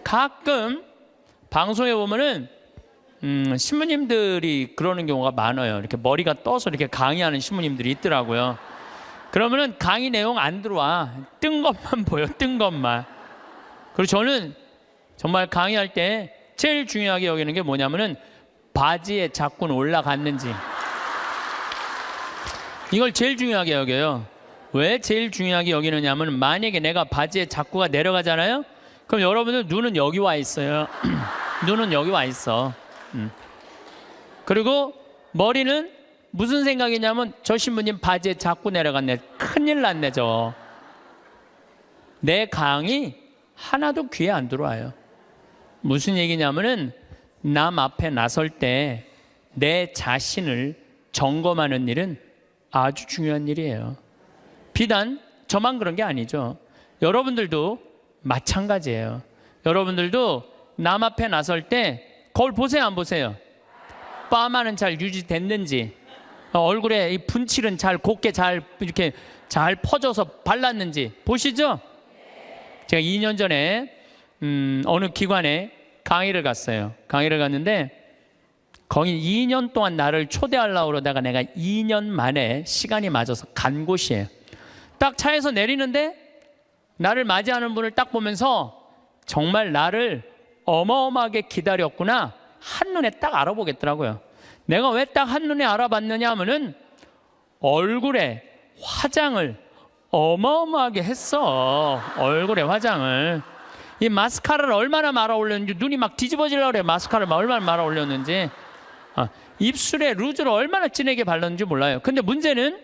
가끔 방송에 보면은 신부님들이 그러는 경우가 많아요. 이렇게 머리가 떠서 이렇게 강의하는 신부님들이 있더라고요. 그러면은 강의 내용 안 들어와. 뜬 것만 보여, 뜬 것만. 그리고 저는 정말 강의할 때 제일 중요하게 여기는 게 뭐냐면은 바지에 자꾸는 올라갔는지. 이걸 제일 중요하게 여겨요. 왜 제일 중요하게 여기느냐면 만약에 내가 바지에 자꾸가 내려가잖아요. 그럼 여러분들 눈은 여기 와 있어요. 눈은 여기 와 있어. 그리고 머리는 무슨 생각이냐면 저 신부님 바지에 자꾸 내려갔네. 큰일 났네 저. 내 강의 하나도 귀에 안 들어와요. 무슨 얘기냐면은 남 앞에 나설 때 내 자신을 점검하는 일은 아주 중요한 일이에요. 비단 저만 그런 게 아니죠. 여러분들도 마찬가지예요. 여러분들도 남 앞에 나설 때 거울 보세요, 안 보세요? 파마는 잘 유지됐는지, 얼굴에 이 분칠은 잘 곱게 잘 이렇게 잘 퍼져서 발랐는지 보시죠? 제가 2년 전에 어느 기관에 강의를 갔어요. 강의를 갔는데 거기 2년 동안 나를 초대하려고 그러다가 내가 2년 만에 시간이 맞아서 간 곳이에요. 딱 차에서 내리는데 나를 맞이하는 분을 딱 보면서 정말 나를 어마어마하게 기다렸구나 한눈에 딱 알아보겠더라고요. 내가 왜 딱 한눈에 알아봤느냐 하면은 얼굴에 화장을 어마어마하게 했어. 얼굴에 화장을. 이 마스카라를 얼마나 말아 올렸는지 눈이 막 뒤집어지려고 그래. 마스카라를 얼마나 말아 올렸는지. 입술에 루즈를 얼마나 진하게 발랐는지 몰라요. 근데 문제는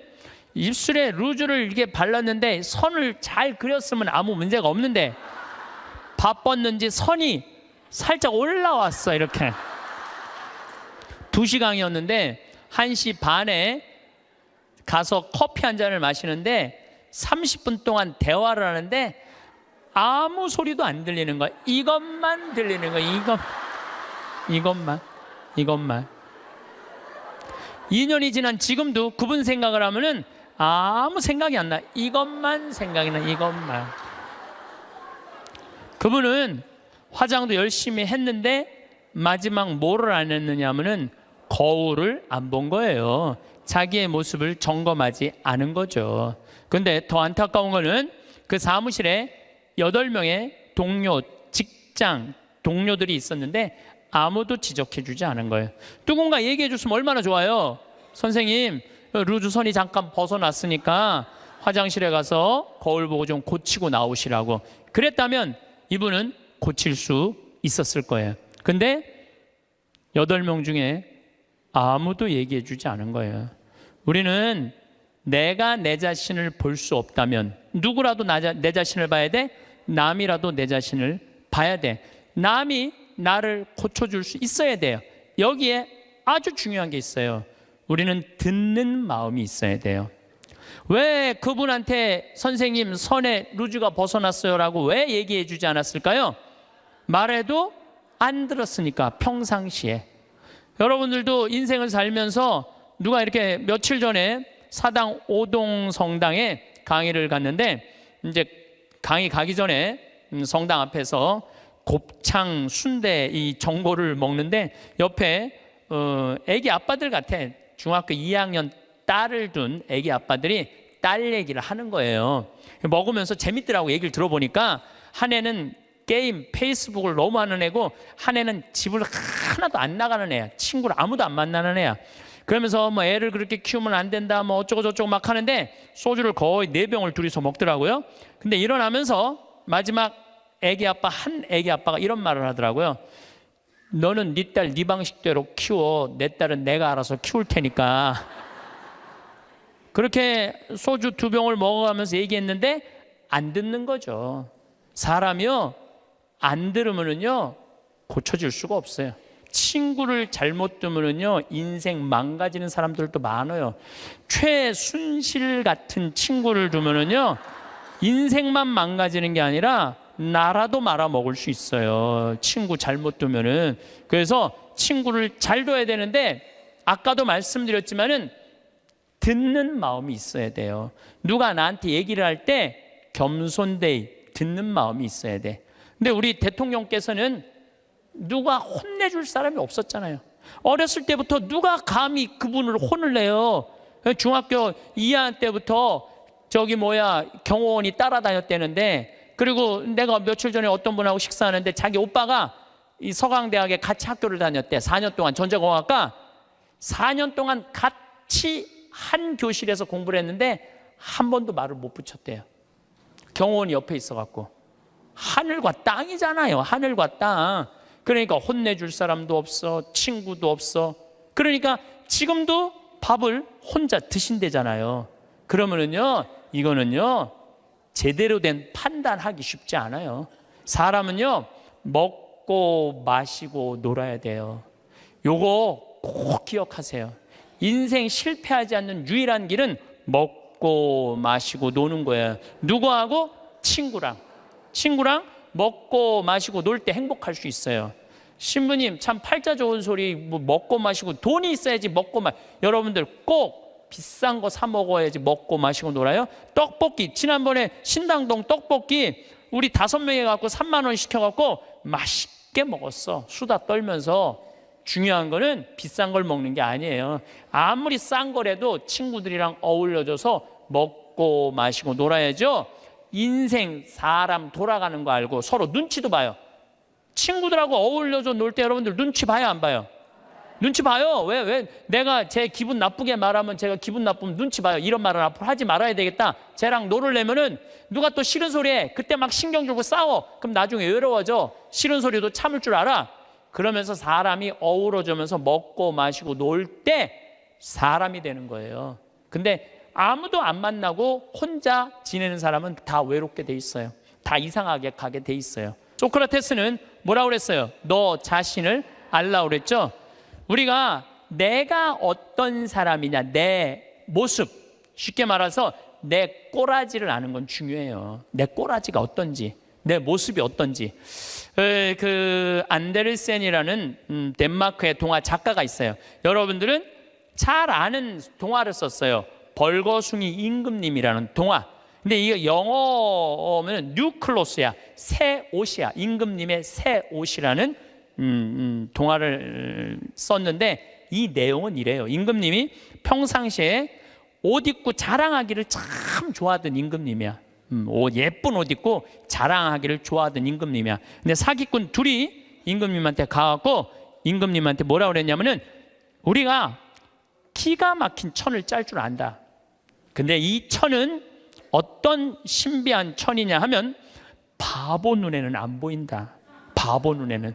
입술에 루즈를 이렇게 발랐는데 선을 잘 그렸으면 아무 문제가 없는데 바빴는지 선이 살짝 올라왔어. 이렇게 2시간이었는데 1시 반에 가서 커피 한 잔을 마시는데 30분 동안 대화를 하는데 아무 소리도 안 들리는 거야. 이것만 들리는 거야. 이것만 2년이 지난 지금도 그분 생각을 하면은 아무 생각이 안 나. 이것만 생각이 나. 이것만. 그분은 화장도 열심히 했는데 마지막 뭐를 안 했느냐면은 거울을 안 본 거예요. 자기의 모습을 점검하지 않은 거죠. 근데 더 안타까운 거는 그 사무실에 8명의 동료, 직장 동료들이 있었는데 아무도 지적해 주지 않은 거예요. 누군가 얘기해 줬으면 얼마나 좋아요. 선생님, 루즈 선이 잠깐 벗어났으니까 화장실에 가서 거울 보고 좀 고치고 나오시라고. 그랬다면 이분은 고칠 수 있었을 거예요. 근데 8명 중에 아무도 얘기해 주지 않은 거예요. 우리는 내가 내 자신을 볼 수 없다면 누구라도 내 자신을 봐야 돼? 남이라도 내 자신을 봐야 돼. 남이 나를 고쳐줄 수 있어야 돼요. 여기에 아주 중요한 게 있어요. 우리는 듣는 마음이 있어야 돼요. 왜 그분한테 선생님 선에 루즈가 벗어났어요 라고 왜 얘기해 주지 않았을까요? 말해도 안 들었으니까. 평상시에 여러분들도 인생을 살면서 누가 이렇게 며칠 전에 사당 오동 성당에 강의를 갔는데 이제 강의 가기 전에 성당 앞에서 곱창 순대 이 전골을 먹는데 옆에 애기 아빠들 같아. 중학교 2학년 딸을 둔 애기 아빠들이 딸 얘기를 하는 거예요. 먹으면서 재밌더라고. 얘기를 들어보니까 한 애는 게임 페이스북을 너무 하는 애고 한 애는 집을 하나도 안 나가는 애야. 친구를 아무도 안 만나는 애야. 그러면서 뭐 애를 그렇게 키우면 안 된다 뭐 어쩌고 저쩌고 막 하는데 소주를 거의 4병을 둘이서 먹더라고요. 근데 일어나면서 마지막 한 애기 아빠가 이런 말을 하더라고요. 너는 네 딸 네 방식대로 키워. 내 딸은 내가 알아서 키울 테니까. 그렇게 소주 2병을 먹어가면서 얘기했는데 안 듣는 거죠. 사람이요 안 들으면은요 고쳐질 수가 없어요. 친구를 잘못 두면은요 인생 망가지는 사람들도 많아요. 최순실 같은 친구를 두면은요 인생만 망가지는 게 아니라 나라도 말아먹을 수 있어요. 친구 잘못 두면은. 그래서 친구를 잘 둬야 되는데 아까도 말씀드렸지만은 듣는 마음이 있어야 돼요. 누가 나한테 얘기를 할 때 겸손되이 듣는 마음이 있어야 돼. 근데 우리 대통령께서는 누가 혼내줄 사람이 없었잖아요. 어렸을 때부터 누가 감히 그분을 혼을 내요. 중학교 2학년 때부터 경호원이 따라다녔다는데, 그리고 내가 며칠 전에 어떤 분하고 식사하는데 자기 오빠가 이 서강대학에 같이 학교를 다녔대. 4년 동안 전자공학과 4년 동안 같이 한 교실에서 공부를 했는데 한 번도 말을 못 붙였대요. 경호원이 옆에 있어갖고. 하늘과 땅이잖아요. 하늘과 땅. 그러니까 혼내줄 사람도 없어, 친구도 없어. 그러니까 지금도 밥을 혼자 드신대잖아요. 그러면은요, 이거는요 제대로 된 판단하기 쉽지 않아요. 사람은요 먹고 마시고 놀아야 돼요. 요거 꼭 기억하세요. 인생 실패하지 않는 유일한 길은 먹고 마시고 노는 거예요. 누구하고? 친구랑 먹고 마시고 놀 때 행복할 수 있어요. 신부님 참 팔자 좋은 소리, 뭐 먹고 마시고 돈이 있어야지 먹고 여러분들 꼭 비싼 거 사 먹어야지 먹고 마시고 놀아요. 떡볶이, 지난번에 신당동 떡볶이 우리 5명이 갖고 3만 원 시켜갖고 맛있게 먹었어. 수다 떨면서. 중요한 거는 비싼 걸 먹는 게 아니에요. 아무리 싼 거라도 친구들이랑 어울려져서 먹고 마시고 놀아야죠. 인생 사람 돌아가는 거 알고 서로 눈치도 봐요. 친구들하고 어울려서 놀 때 여러분들 눈치 봐요, 안 봐요? 눈치 봐요. 왜 내가 제 기분 나쁘게 말하면 제가 기분 나쁘면 눈치 봐요. 이런 말은 앞으로 하지 말아야 되겠다. 쟤랑 놀으려면은 누가 또 싫은 소리에 그때 막 신경 주고 싸워. 그럼 나중에 외로워져. 싫은 소리도 참을 줄 알아. 그러면서 사람이 어우러지면서 먹고 마시고 놀 때 사람이 되는 거예요. 근데 아무도 안 만나고 혼자 지내는 사람은 다 외롭게 돼 있어요. 다 이상하게 가게 돼 있어요. 소크라테스는 뭐라고 그랬어요? 너 자신을 알라 그랬죠? 우리가 내가 어떤 사람이냐, 내 모습, 쉽게 말해서 내 꼬라지를 아는 건 중요해요. 내 꼬라지가 어떤지, 내 모습이 어떤지. 그 안데르센이라는 덴마크의 동화 작가가 있어요. 여러분들은 잘 아는 동화를 썼어요. 벌거숭이 임금님이라는 동화. 근데 이게 영어면 뉴클로스야, 새 옷이야. 임금님의 새 옷이라는 동화를 썼는데 이 내용은 이래요. 임금님이 평상시에 옷 입고 자랑하기를 참 좋아하던 임금님이야. 예쁜 옷 입고 자랑하기를 좋아하던 임금님이야. 근데 사기꾼 둘이 임금님한테 가갖고 임금님한테 뭐라 그랬냐면은 우리가 기가 막힌 천을 짤 줄 안다. 근데 이 천은 어떤 신비한 천이냐 하면 바보 눈에는 안 보인다. 바보 눈에는.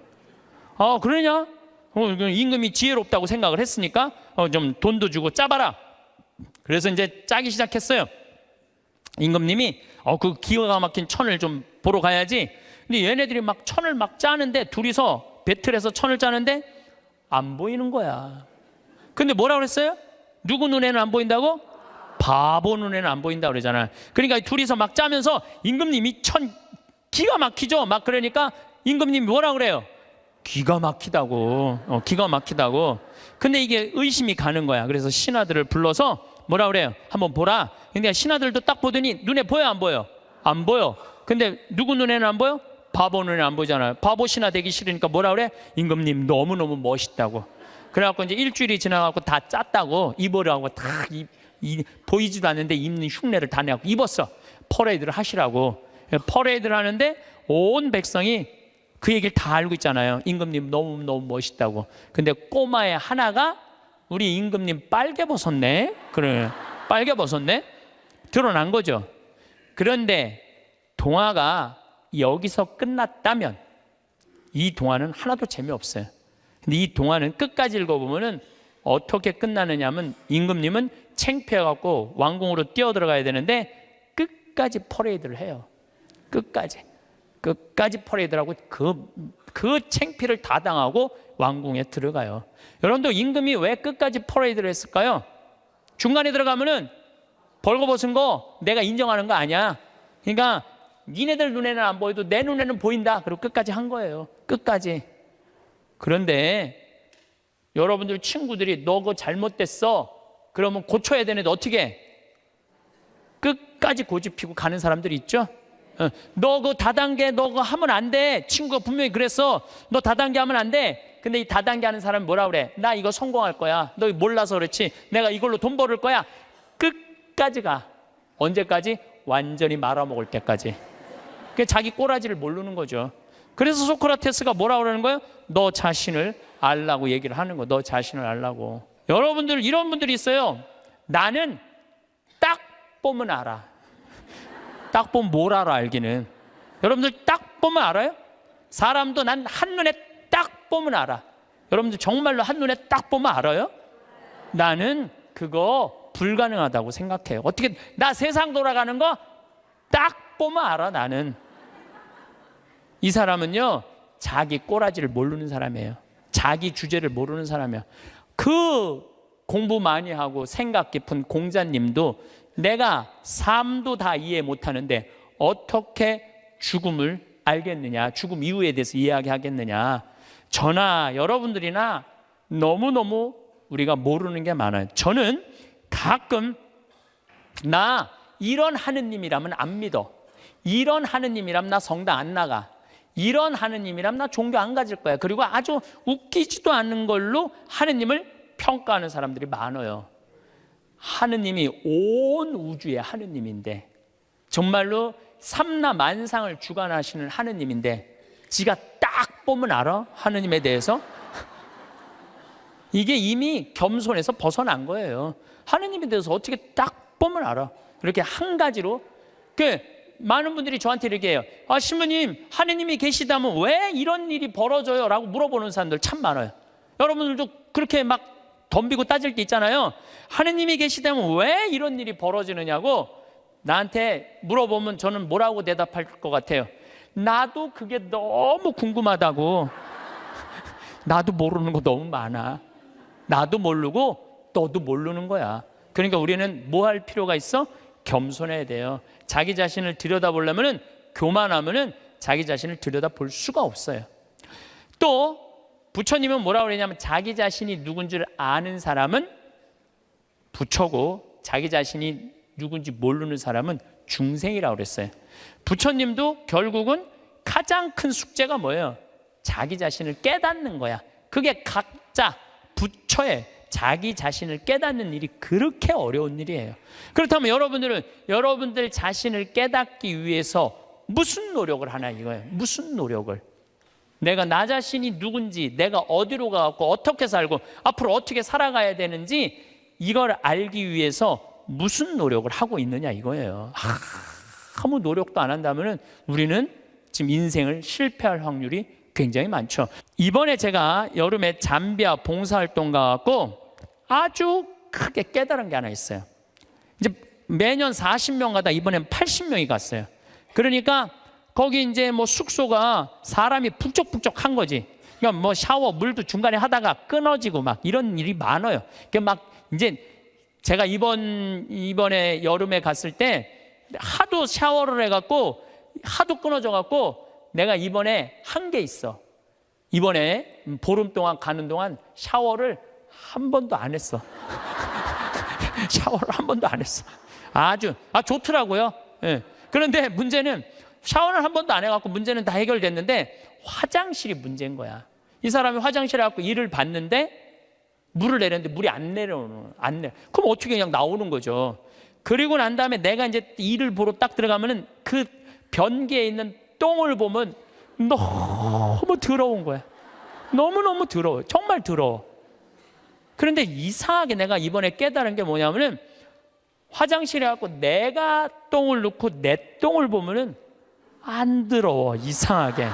그러냐? 임금이 지혜롭다고 생각을 했으니까 좀 돈도 주고 짜봐라. 그래서 이제 짜기 시작했어요. 임금님이 그 기가 막힌 천을 좀 보러 가야지. 근데 얘네들이 막 천을 막 짜는데 둘이서 배틀해서 천을 짜는데 안 보이는 거야. 근데 뭐라고 그랬어요? 누구 눈에는 안 보인다고? 바보 눈에는 안 보인다고 그러잖아. 그러니까 둘이서 막 짜면서 임금님이 천 기가 막히죠. 막 그러니까 임금님이 뭐라고 그래요? 기가 막히다고. 기가 막히다고. 근데 이게 의심이 가는 거야. 그래서 신하들을 불러서 뭐라 그래요? 한번 보라. 근데 신하들도 딱 보더니 눈에 보여 안 보여? 안 보여. 근데 누구 눈에는 안 보여? 바보 눈에는 안 보이잖아요. 바보 신하 되기 싫으니까 뭐라 그래? 임금님 너무너무 멋있다고. 그래갖고 이제 일주일이 지나가고 다 짰다고 입으라고 다 보이지도 않는데 입는 흉내를 다 내고 입었어. 퍼레이드를 하시라고. 퍼레이드를 하는데 온 백성이 그 얘기를 다 알고 있잖아요. 임금님 너무너무 멋있다고. 근데 꼬마의 하나가 우리 임금님 빨개 벗었네. 그래, 빨개 벗었네. 드러난 거죠. 그런데 동화가 여기서 끝났다면 이 동화는 하나도 재미없어요. 근데 이 동화는 끝까지 읽어보면은 어떻게 끝나느냐 하면 임금님은 창피해갖고 왕궁으로 뛰어들어가야 되는데 끝까지 퍼레이드를 해요. 끝까지 퍼레이드를 하고 그 창피를 다 당하고 왕궁에 들어가요. 여러분도 임금이 왜 끝까지 퍼레이드를 했을까요? 중간에 들어가면은 벌거벗은 거 내가 인정하는 거 아니야. 그러니까 니네들 눈에는 안 보여도 내 눈에는 보인다. 그리고 끝까지 한 거예요. 끝까지. 그런데 여러분들 친구들이 너 그거 잘못됐어. 그러면 고쳐야 되는데 어떻게 해? 끝까지 고집피고 가는 사람들이 있죠. 너 그 다단계 너 그거 하면 안 돼. 친구가 분명히 그랬어. 너 다단계 하면 안 돼. 근데 이 다단계 하는 사람이 뭐라 그래? 나 이거 성공할 거야. 너 몰라서 그렇지. 내가 이걸로 돈 벌을 거야. 끝까지 가. 언제까지? 완전히 말아먹을 때까지. 그 자기 꼬라지를 모르는 거죠. 그래서 소크라테스가 뭐라 그러는 거예요? 너 자신을 알라고 얘기를 하는 거. 너 자신을 알라고. 여러분들 이런 분들이 있어요. 나는 딱 보면 알아. 딱 보면 뭘 알아 알기는. 여러분들 딱 보면 알아요? 사람도 난 한눈에 딱 보면 알아. 여러분들 정말로 한눈에 딱 보면 알아요? 나는 그거 불가능하다고 생각해요. 어떻게 나 세상 돌아가는 거 딱 보면 알아. 나는 이 사람은요 자기 꼬라지를 모르는 사람이에요. 자기 주제를 모르는 사람이에요. 그 공부 많이 하고 생각 깊은 공자님도 내가 삶도 다 이해 못하는데 어떻게 죽음을 알겠느냐, 죽음 이후에 대해서 이야기하겠느냐. 저나 여러분들이나 너무너무 우리가 모르는 게 많아요. 저는 가끔 나 이런 하느님이라면 안 믿어. 이런 하느님이라면 나 성당 안 나가. 이런 하느님이라면 나 종교 안 가질 거야. 그리고 아주 웃기지도 않는 걸로 하느님을 평가하는 사람들이 많아요. 하느님이 온 우주의 하느님인데, 정말로 삼라 만상을 주관하시는 하느님인데 지가 딱 보면 알아? 하느님에 대해서? 이게 이미 겸손에서 벗어난 거예요. 하느님에 대해서 어떻게 딱 보면 알아? 이렇게 한 가지로. 많은 분들이 저한테 이렇게 해요. 아, 신부님, 하느님이 계시다면 왜 이런 일이 벌어져요? 라고 물어보는 사람들 참 많아요. 여러분들도 그렇게 막 덤비고 따질 게 있잖아요. 하느님이 계시다면 왜 이런 일이 벌어지느냐고 나한테 물어보면 저는 뭐라고 대답할 것 같아요? 나도 그게 너무 궁금하다고. 나도 모르는 거 너무 많아. 나도 모르고 너도 모르는 거야. 그러니까 우리는 뭐 할 필요가 있어? 겸손해야 돼요. 자기 자신을 들여다보려면, 교만하면 자기 자신을 들여다볼 수가 없어요. 또 부처님은 뭐라고 그러냐면 자기 자신이 누군 줄 아는 사람은 부처고 자기 자신이 누군지 모르는 사람은 중생이라고 그랬어요. 부처님도 결국은 가장 큰 숙제가 뭐예요? 자기 자신을 깨닫는 거야. 그게 각자 부처의 자기 자신을 깨닫는 일이 그렇게 어려운 일이에요. 그렇다면 여러분들은 여러분들 자신을 깨닫기 위해서 무슨 노력을 하나 이거예요. 무슨 노력을. 내가 나 자신이 누군지, 내가 어디로 가고 어떻게 살고 앞으로 어떻게 살아가야 되는지 이걸 알기 위해서 무슨 노력을 하고 있느냐 이거예요. 아무 노력도 안 한다면 우리는 지금 인생을 실패할 확률이 굉장히 많죠. 이번에 제가 여름에 잠비아 봉사활동 가갖고 아주 크게 깨달은 게 하나 있어요. 이제 매년 40명 가다 이번엔 80명이 갔어요. 그러니까 거기 이제 뭐 숙소가 사람이 북적북적한 거지. 그러니까 뭐 샤워 물도 중간에 하다가 끊어지고 막 이런 일이 많아요. 그러니까 막 이제 제가 이번에 여름에 갔을 때 하도 샤워를 해갖고 하도 끊어져갖고 내가 이번에 한 게 있어. 이번에 보름 동안 가는 동안 샤워를 한 번도 안 했어. 샤워를 한 번도 안 했어. 아주 좋더라고요. 예. 그런데 문제는 샤워를 한 번도 안 해갖고 문제는 다 해결됐는데 화장실이 문제인 거야. 이 사람이 화장실에 갖고 일을 봤는데 물을 내렸는데 물이 안 내려. 그럼 어떻게 그냥 나오는 거죠. 그리고 난 다음에 내가 이제 일을 보러 딱 들어가면은 그 변기에 있는 똥을 보면 너무 더러운 거야. 너무너무 더러워. 정말 더러워. 그런데 이상하게 내가 이번에 깨달은 게 뭐냐면은 화장실에 갖고 내가 똥을 넣고 내 똥을 보면은 안 더러워. 이상하게.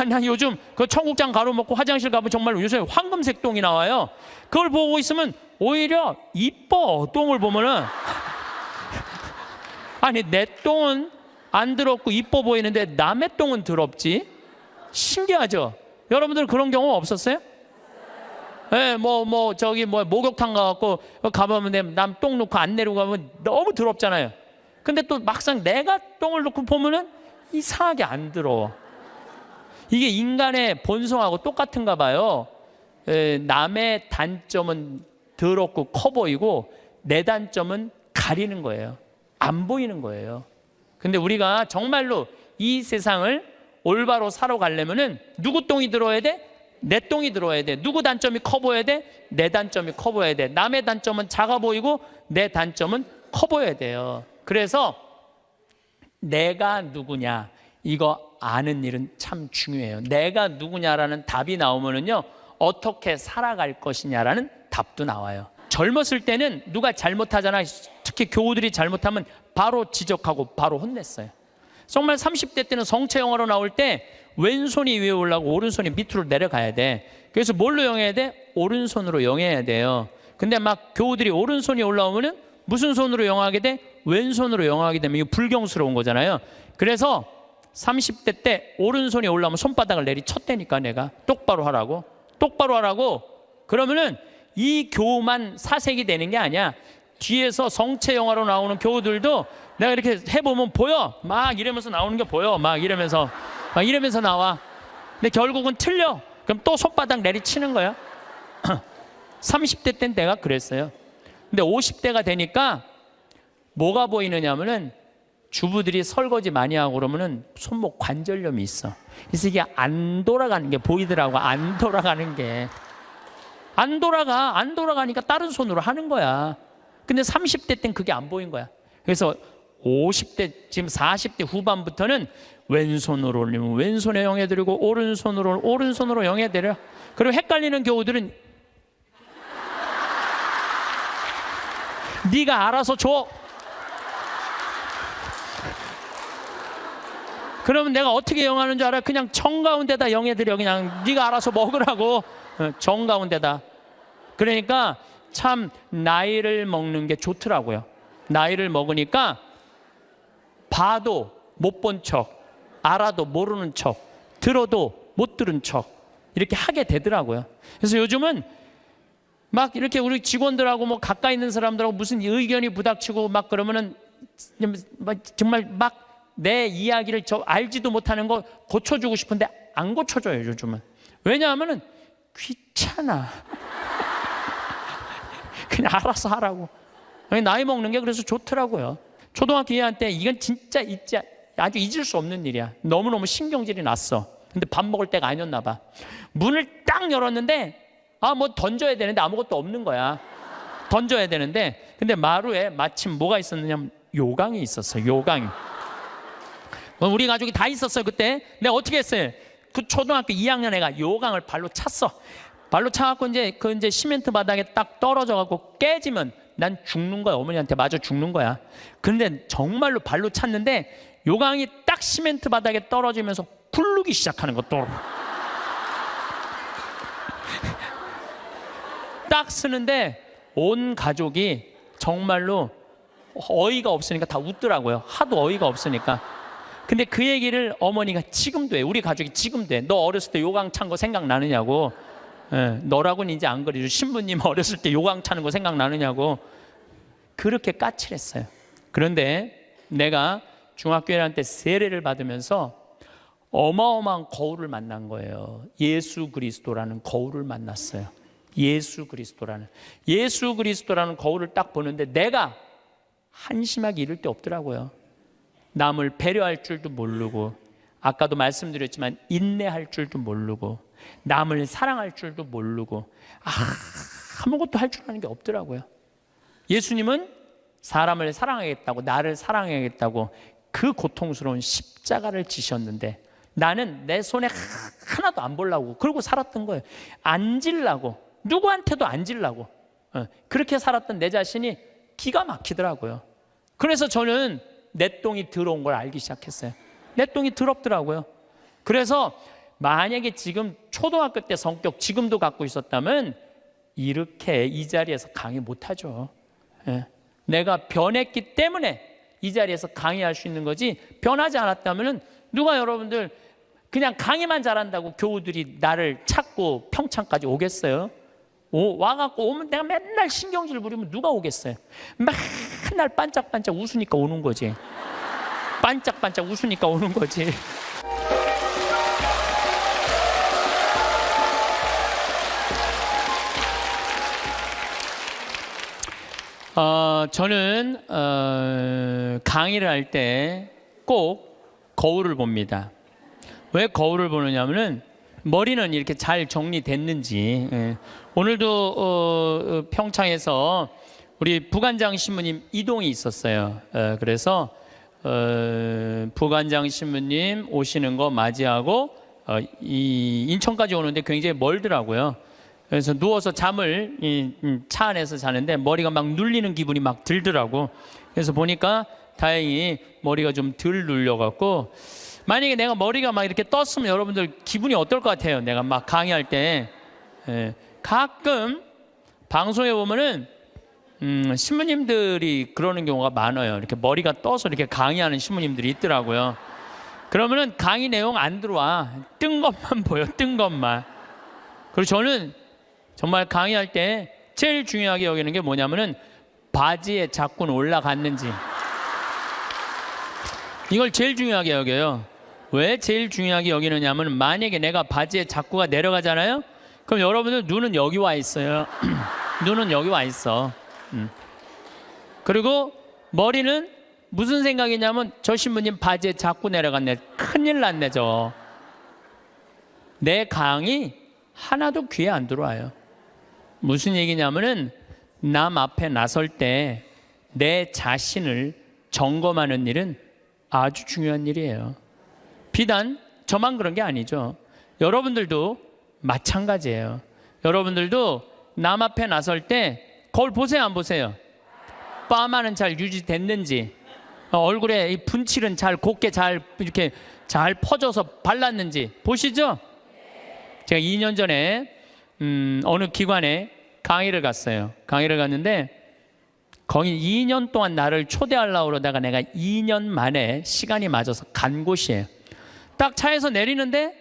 나 요즘 그 청국장 가루 먹고 화장실 가면 정말 요새 황금색 똥이 나와요. 그걸 보고 있으면 오히려 이뻐. 똥을 보면은. 아니 내 똥은 안 더럽고 이뻐 보이는데 남의 똥은 더럽지. 신기하죠? 여러분들 그런 경험 없었어요? 네, 저기 목욕탕 가갖고 가보면 남 똥 놓고 안 내리고 가면 너무 더럽잖아요. 근데 또 막상 내가 똥을 놓고 보면은 이상하게 안 더러워. 이게 인간의 본성하고 똑같은가 봐요. 남의 단점은 더럽고 커 보이고 내 단점은 가리는 거예요. 안 보이는 거예요. 근데 우리가 정말로 이 세상을 올바로 살아가려면은 누구 똥이 들어야 돼? 내 똥이 들어야 돼. 누구 단점이 커 보여야 돼? 내 단점이 커 보여야 돼. 남의 단점은 작아 보이고 내 단점은 커 보여야 돼요. 그래서 내가 누구냐 이거 아는 일은 참 중요해요. 내가 누구냐라는 답이 나오면은요, 어떻게 살아갈 것이냐라는 답도 나와요. 젊었을 때는 누가 잘못하잖아, 특히 교우들이 잘못하면 바로 지적하고 바로 혼냈어요. 정말 30대 때는 성체 영어로 나올 때 왼손이 위에 올라가고 오른손이 밑으로 내려가야 돼. 그래서 뭘로 영해야 돼? 오른손으로 영해야 돼요. 근데 막 교우들이 오른손이 올라오면은 무슨 손으로 영하게 돼? 왼손으로 영하게 되면 이거 불경스러운 거잖아요. 그래서 30대 때 오른손이 올라오면 손바닥을 내리쳤다니까. 내가 똑바로 하라고. 그러면은 이 교우만 사색이 되는 게 아니야. 뒤에서 성체 영화로 나오는 교우들도 내가 이렇게 해보면 보여. 막 이러면서 나오는 게 보여. 막 이러면서 나와. 근데 결국은 틀려. 그럼 또 손바닥 내리치는 거야. 30대 때는 내가 그랬어요. 근데 50대가 되니까 뭐가 보이느냐면은 주부들이 설거지 많이 하고 그러면은 손목 관절염이 있어. 그래서 이게 안 돌아가는 게 보이더라고. 안 돌아가니까 다른 손으로 하는 거야. 근데 30대 땐 그게 안 보인 거야. 그래서 50대, 지금 40대 후반부터는 왼손으로 올리면 왼손에 영해드리고 오른손으로 영해드려. 그리고 헷갈리는 교우들은 네가 알아서 줘. 그러면 내가 어떻게 영하는 줄 알아? 그냥 정가운데다 영해드려. 그냥 네가 알아서 먹으라고. 정가운데다. 그러니까 참 나이를 먹는 게 좋더라고요. 나이를 먹으니까 봐도 못 본 척, 알아도 모르는 척, 들어도 못 들은 척 이렇게 하게 되더라고요. 그래서 요즘은 막 이렇게 우리 직원들하고 뭐 가까이 있는 사람들하고 무슨 의견이 부닥치고 막 그러면은 정말 막 내 이야기를 저 알지도 못하는 거 고쳐주고 싶은데 안 고쳐줘요, 요즘은. 왜냐하면은 귀찮아. 그냥 알아서 하라고. 나이 먹는 게 그래서 좋더라고요. 초등학교 2학년 때 이건 진짜 아주 잊을 수 없는 일이야. 너무너무 신경질이 났어. 근데 밥 먹을 때가 아니었나 봐. 문을 딱 열었는데 뭐 던져야 되는데 아무것도 없는 거야. 던져야 되는데 근데 마루에 마침 뭐가 있었느냐면 요강이 있었어. 요강이. 우리 가족이 다 있었어요 그때. 내가 어떻게 했어요? 그 초등학교 2학년 애가 요강을 발로 찼어. 발로 차갖고 이제 시멘트 바닥에 딱 떨어져갖고 깨지면 난 죽는 거야. 어머니한테 맞아 죽는 거야. 근데 정말로 발로 찼는데 요강이 딱 시멘트 바닥에 떨어지면서 굴르기 시작하는 거 또. 딱 쓰는데 온 가족이 정말로 어이가 없으니까 다 웃더라고요. 하도 어이가 없으니까. 근데 그 얘기를 어머니가 지금도 해. 우리 가족이 지금도 해. 너 어렸을 때 요강 찬 거 생각나느냐고. 너라고는 이제 안 그래도 신부님 어렸을 때 요강 차는 거 생각나느냐고. 그렇게 까칠했어요. 그런데 내가 중학교 1학년 때 세례를 받으면서 어마어마한 거울을 만난 거예요. 예수 그리스도라는 거울을 만났어요. 예수 그리스도라는 거울을 딱 보는데 내가 한심하게 이를 데 없더라고요. 남을 배려할 줄도 모르고, 아까도 말씀드렸지만 인내할 줄도 모르고, 남을 사랑할 줄도 모르고, 아무것도 할 줄 아는 게 없더라고요. 예수님은 사람을 사랑하겠다고, 나를 사랑하겠다고 그 고통스러운 십자가를 지셨는데 나는 내 손에 하나도 안 보려고 그러고 살았던 거예요. 안 질라고, 누구한테도 안 질라고. 그렇게 살았던 내 자신이 기가 막히더라고요. 그래서 저는 내 똥이 더러운 걸 알기 시작했어요. 내 똥이 더럽더라고요. 그래서 만약에 지금 초등학교 때 성격 지금도 갖고 있었다면 이렇게 이 자리에서 강의 못하죠. 내가 변했기 때문에 이 자리에서 강의할 수 있는 거지, 변하지 않았다면 누가 여러분들 그냥 강의만 잘한다고 교우들이 나를 찾고 평창까지 오겠어요? 와갖고 오면 내가 맨날 신경질 부리면 누가 오겠어요? 맨날 반짝반짝 웃으니까 오는 거지. 반짝반짝 웃으니까 오는 거지. 저는 강의를 할 때 꼭 거울을 봅니다. 왜 거울을 보느냐면은 머리는 이렇게 잘 정리됐는지. 오늘도 평창에서 우리 부관장 신부님 이동이 있었어요. 그래서 부관장 신부님 오시는 거 맞이하고 이 인천까지 오는데 굉장히 멀더라고요. 그래서 누워서 잠을 차 안에서 자는데 머리가 막 눌리는 기분이 막 들더라고. 그래서 보니까 다행히 머리가 좀 덜 눌려갖고, 만약에 내가 머리가 막 이렇게 떴으면 여러분들 기분이 어떨 것 같아요? 내가 막 강의할 때 가끔 방송에 보면은 신부님들이 그러는 경우가 많아요. 이렇게 머리가 떠서 이렇게 강의하는 신부님들이 있더라고요. 그러면은 강의 내용 안 들어와. 뜬 것만 보여, 뜬 것만. 그리고 저는 정말 강의할 때 제일 중요하게 여기는 게 뭐냐면은 바지에 자꾸 올라갔는지. 이걸 제일 중요하게 여겨요. 왜 제일 중요하게 여기느냐면, 만약에 내가 바지에 자꾸가 내려가잖아요. 그럼 여러분들 눈은 여기 와 있어요. 눈은 여기 와 있어. 그리고 머리는 무슨 생각이냐면, 저 신부님 바지에 자꾸 내려갔네. 큰일 났네 저. 내 강의 하나도 귀에 안 들어와요. 무슨 얘기냐면은, 남 앞에 나설 때 내 자신을 점검하는 일은 아주 중요한 일이에요. 비단 저만 그런 게 아니죠. 여러분들도 마찬가지예요. 여러분들도 남 앞에 나설 때 거울 보세요, 안 보세요? 파마는 잘 유지됐는지, 얼굴에 이 분칠은 잘 곱게 잘 이렇게 잘 퍼져서 발랐는지 보시죠? 제가 2년 전에 어느 기관에 강의를 갔어요. 강의를 갔는데 거기 2년 동안 나를 초대하려고 그러다가 내가 2년 만에 시간이 맞아서 간 곳이에요. 딱 차에서 내리는데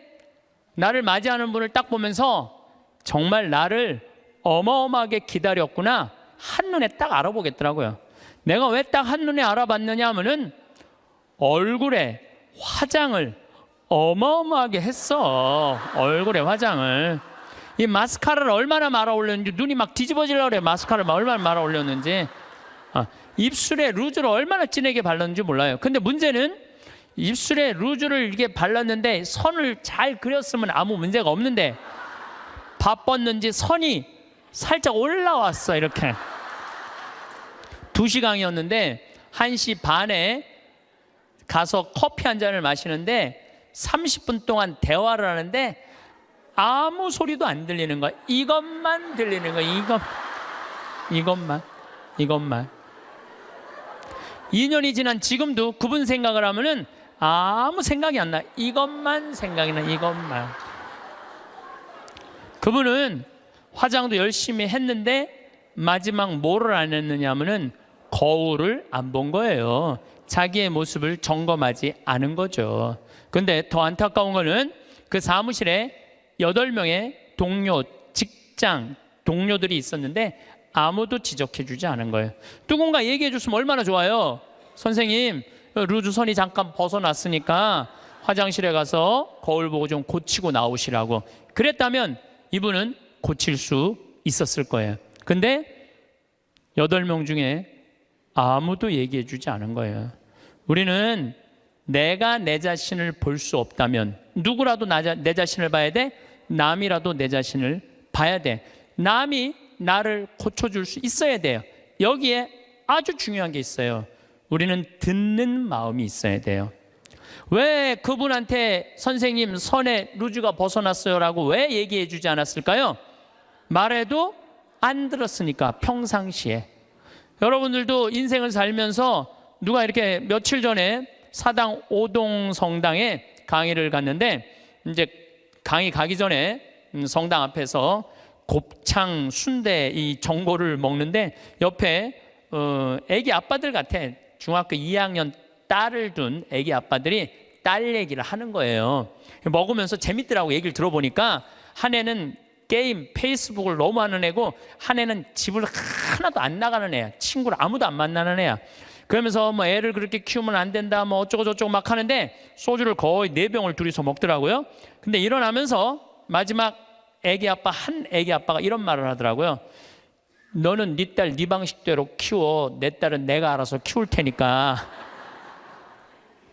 나를 맞이하는 분을 딱 보면서 정말 나를 어마어마하게 기다렸구나, 한눈에 딱 알아보겠더라고요. 내가 왜 딱 한눈에 알아봤느냐 하면은 얼굴에 화장을 어마어마하게 했어. 얼굴에 화장을. 이 마스카라를 얼마나 말아 올렸는지, 눈이 막 뒤집어지려고 그래. 마스카라를 얼마나 말아 올렸는지. 입술에 루즈를 얼마나 진하게 발랐는지 몰라요. 근데 문제는 입술에 루즈를 이렇게 발랐는데 선을 잘 그렸으면 아무 문제가 없는데, 바빴는지 선이 살짝 올라왔어. 이렇게 2시간이었는데 1시 반에 가서 커피 한 잔을 마시는데 30분 동안 대화를 하는데 아무 소리도 안 들리는 거야. 이것만 들리는 거야. 이것만. 2년이 지난 지금도 그분 생각을 하면은 아무 생각이 안 나. 이것만 생각이 나. 이것만. 그분은 화장도 열심히 했는데 마지막 뭐를 안 했느냐면은 거울을 안 본 거예요. 자기의 모습을 점검하지 않은 거죠. 근데 더 안타까운 거는 그 사무실에 8명의 동료, 직장 동료들이 있었는데 아무도 지적해 주지 않은 거예요. 누군가 얘기해 줬으면 얼마나 좋아요. 선생님, 루즈 선이 잠깐 벗어났으니까 화장실에 가서 거울 보고 좀 고치고 나오시라고. 그랬다면 이분은 고칠 수 있었을 거예요. 근데 8명 중에 아무도 얘기해 주지 않은 거예요. 우리는 내가 내 자신을 볼 수 없다면 누구라도 내 자신을 봐야 돼? 남이라도 내 자신을 봐야 돼. 남이 나를 고쳐줄 수 있어야 돼요. 여기에 아주 중요한 게 있어요. 우리는 듣는 마음이 있어야 돼요. 왜 그분한테 선생님 선에 루즈가 벗어났어요 라고 왜 얘기해 주지 않았을까요? 말해도 안 들었으니까. 평상시에 여러분들도 인생을 살면서 누가 이렇게 며칠 전에 사당 오동 성당에 강의를 갔는데, 이제 강의 가기 전에 성당 앞에서 곱창 순대 이 전골을 먹는데 옆에 애기 아빠들 같아. 중학교 2학년 딸을 둔 애기 아빠들이 딸 얘기를 하는 거예요. 먹으면서 재밌더라고. 얘기를 들어보니까 한 애는 게임 페이스북을 너무 하는 애고, 한 애는 집을 하나도 안 나가는 애야. 친구를 아무도 안 만나는 애야. 그러면서 뭐 애를 그렇게 키우면 안 된다 뭐 어쩌고 저쩌고 막 하는데 소주를 거의 4병을 둘이서 먹더라고요. 근데 일어나면서 마지막 한 애기 아빠가 이런 말을 하더라고요. 너는 네 딸 네 방식대로 키워. 내 딸은 내가 알아서 키울 테니까.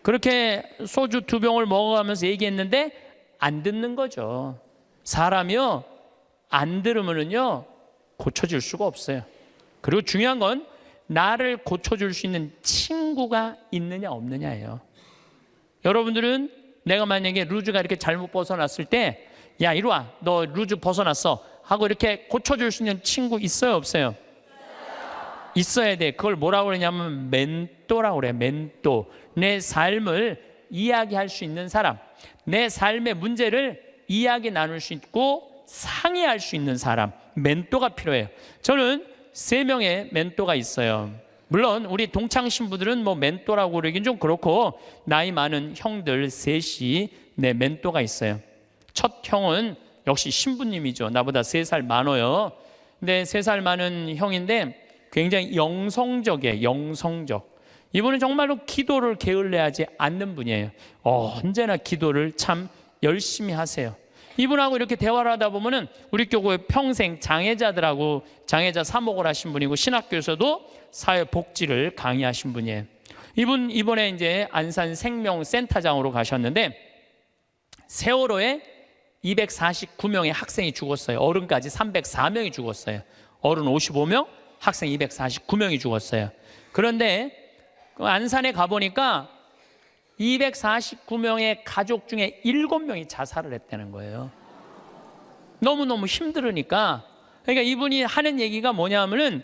그렇게 소주 2병을 먹어가면서 얘기했는데 안 듣는 거죠. 사람이요, 안 들으면은요 고쳐질 수가 없어요. 그리고 중요한 건 나를 고쳐줄 수 있는 친구가 있느냐 없느냐예요. 여러분들은 내가 만약에 루즈가 이렇게 잘못 벗어났을 때, 야 이리 와, 너 루즈 벗어났어 하고 이렇게 고쳐줄 수 있는 친구 있어요 없어요? 있어야 돼. 그걸 뭐라고 그러냐면 멘토라고 그래요. 멘토. 내 삶을 이야기할 수 있는 사람, 내 삶의 문제를 이야기 나눌 수 있고 상의할 수 있는 사람, 멘토가 필요해요. 저는 3명의 멘토가 있어요. 물론 우리 동창 신부들은 뭐 멘토라고 그러긴 좀 그렇고, 나이 많은 형들 셋이 내 멘토가 있어요. 첫 형은 역시 신부님이죠. 나보다 3살 많아요. 근데 3살 많은 형인데 굉장히 영성적이에요. 영성적. 이분은 정말로 기도를 게을리하지 않는 분이에요. 언제나 기도를 참 열심히 하세요. 이분하고 이렇게 대화를 하다 보면은 우리 교회 평생 장애자들하고 장애자 사목을 하신 분이고, 신학교에서도 사회복지를 강의하신 분이에요. 이분 이번에 이제 안산 생명센터장으로 가셨는데 세월호에 249명의 학생이 죽었어요. 어른까지 304명이 죽었어요. 어른 55명, 학생 249명이 죽었어요. 그런데 안산에 가보니까 249명의 가족 중에 7명이 자살을 했다는 거예요. 너무너무 힘들으니까. 그러니까 이분이 하는 얘기가 뭐냐면은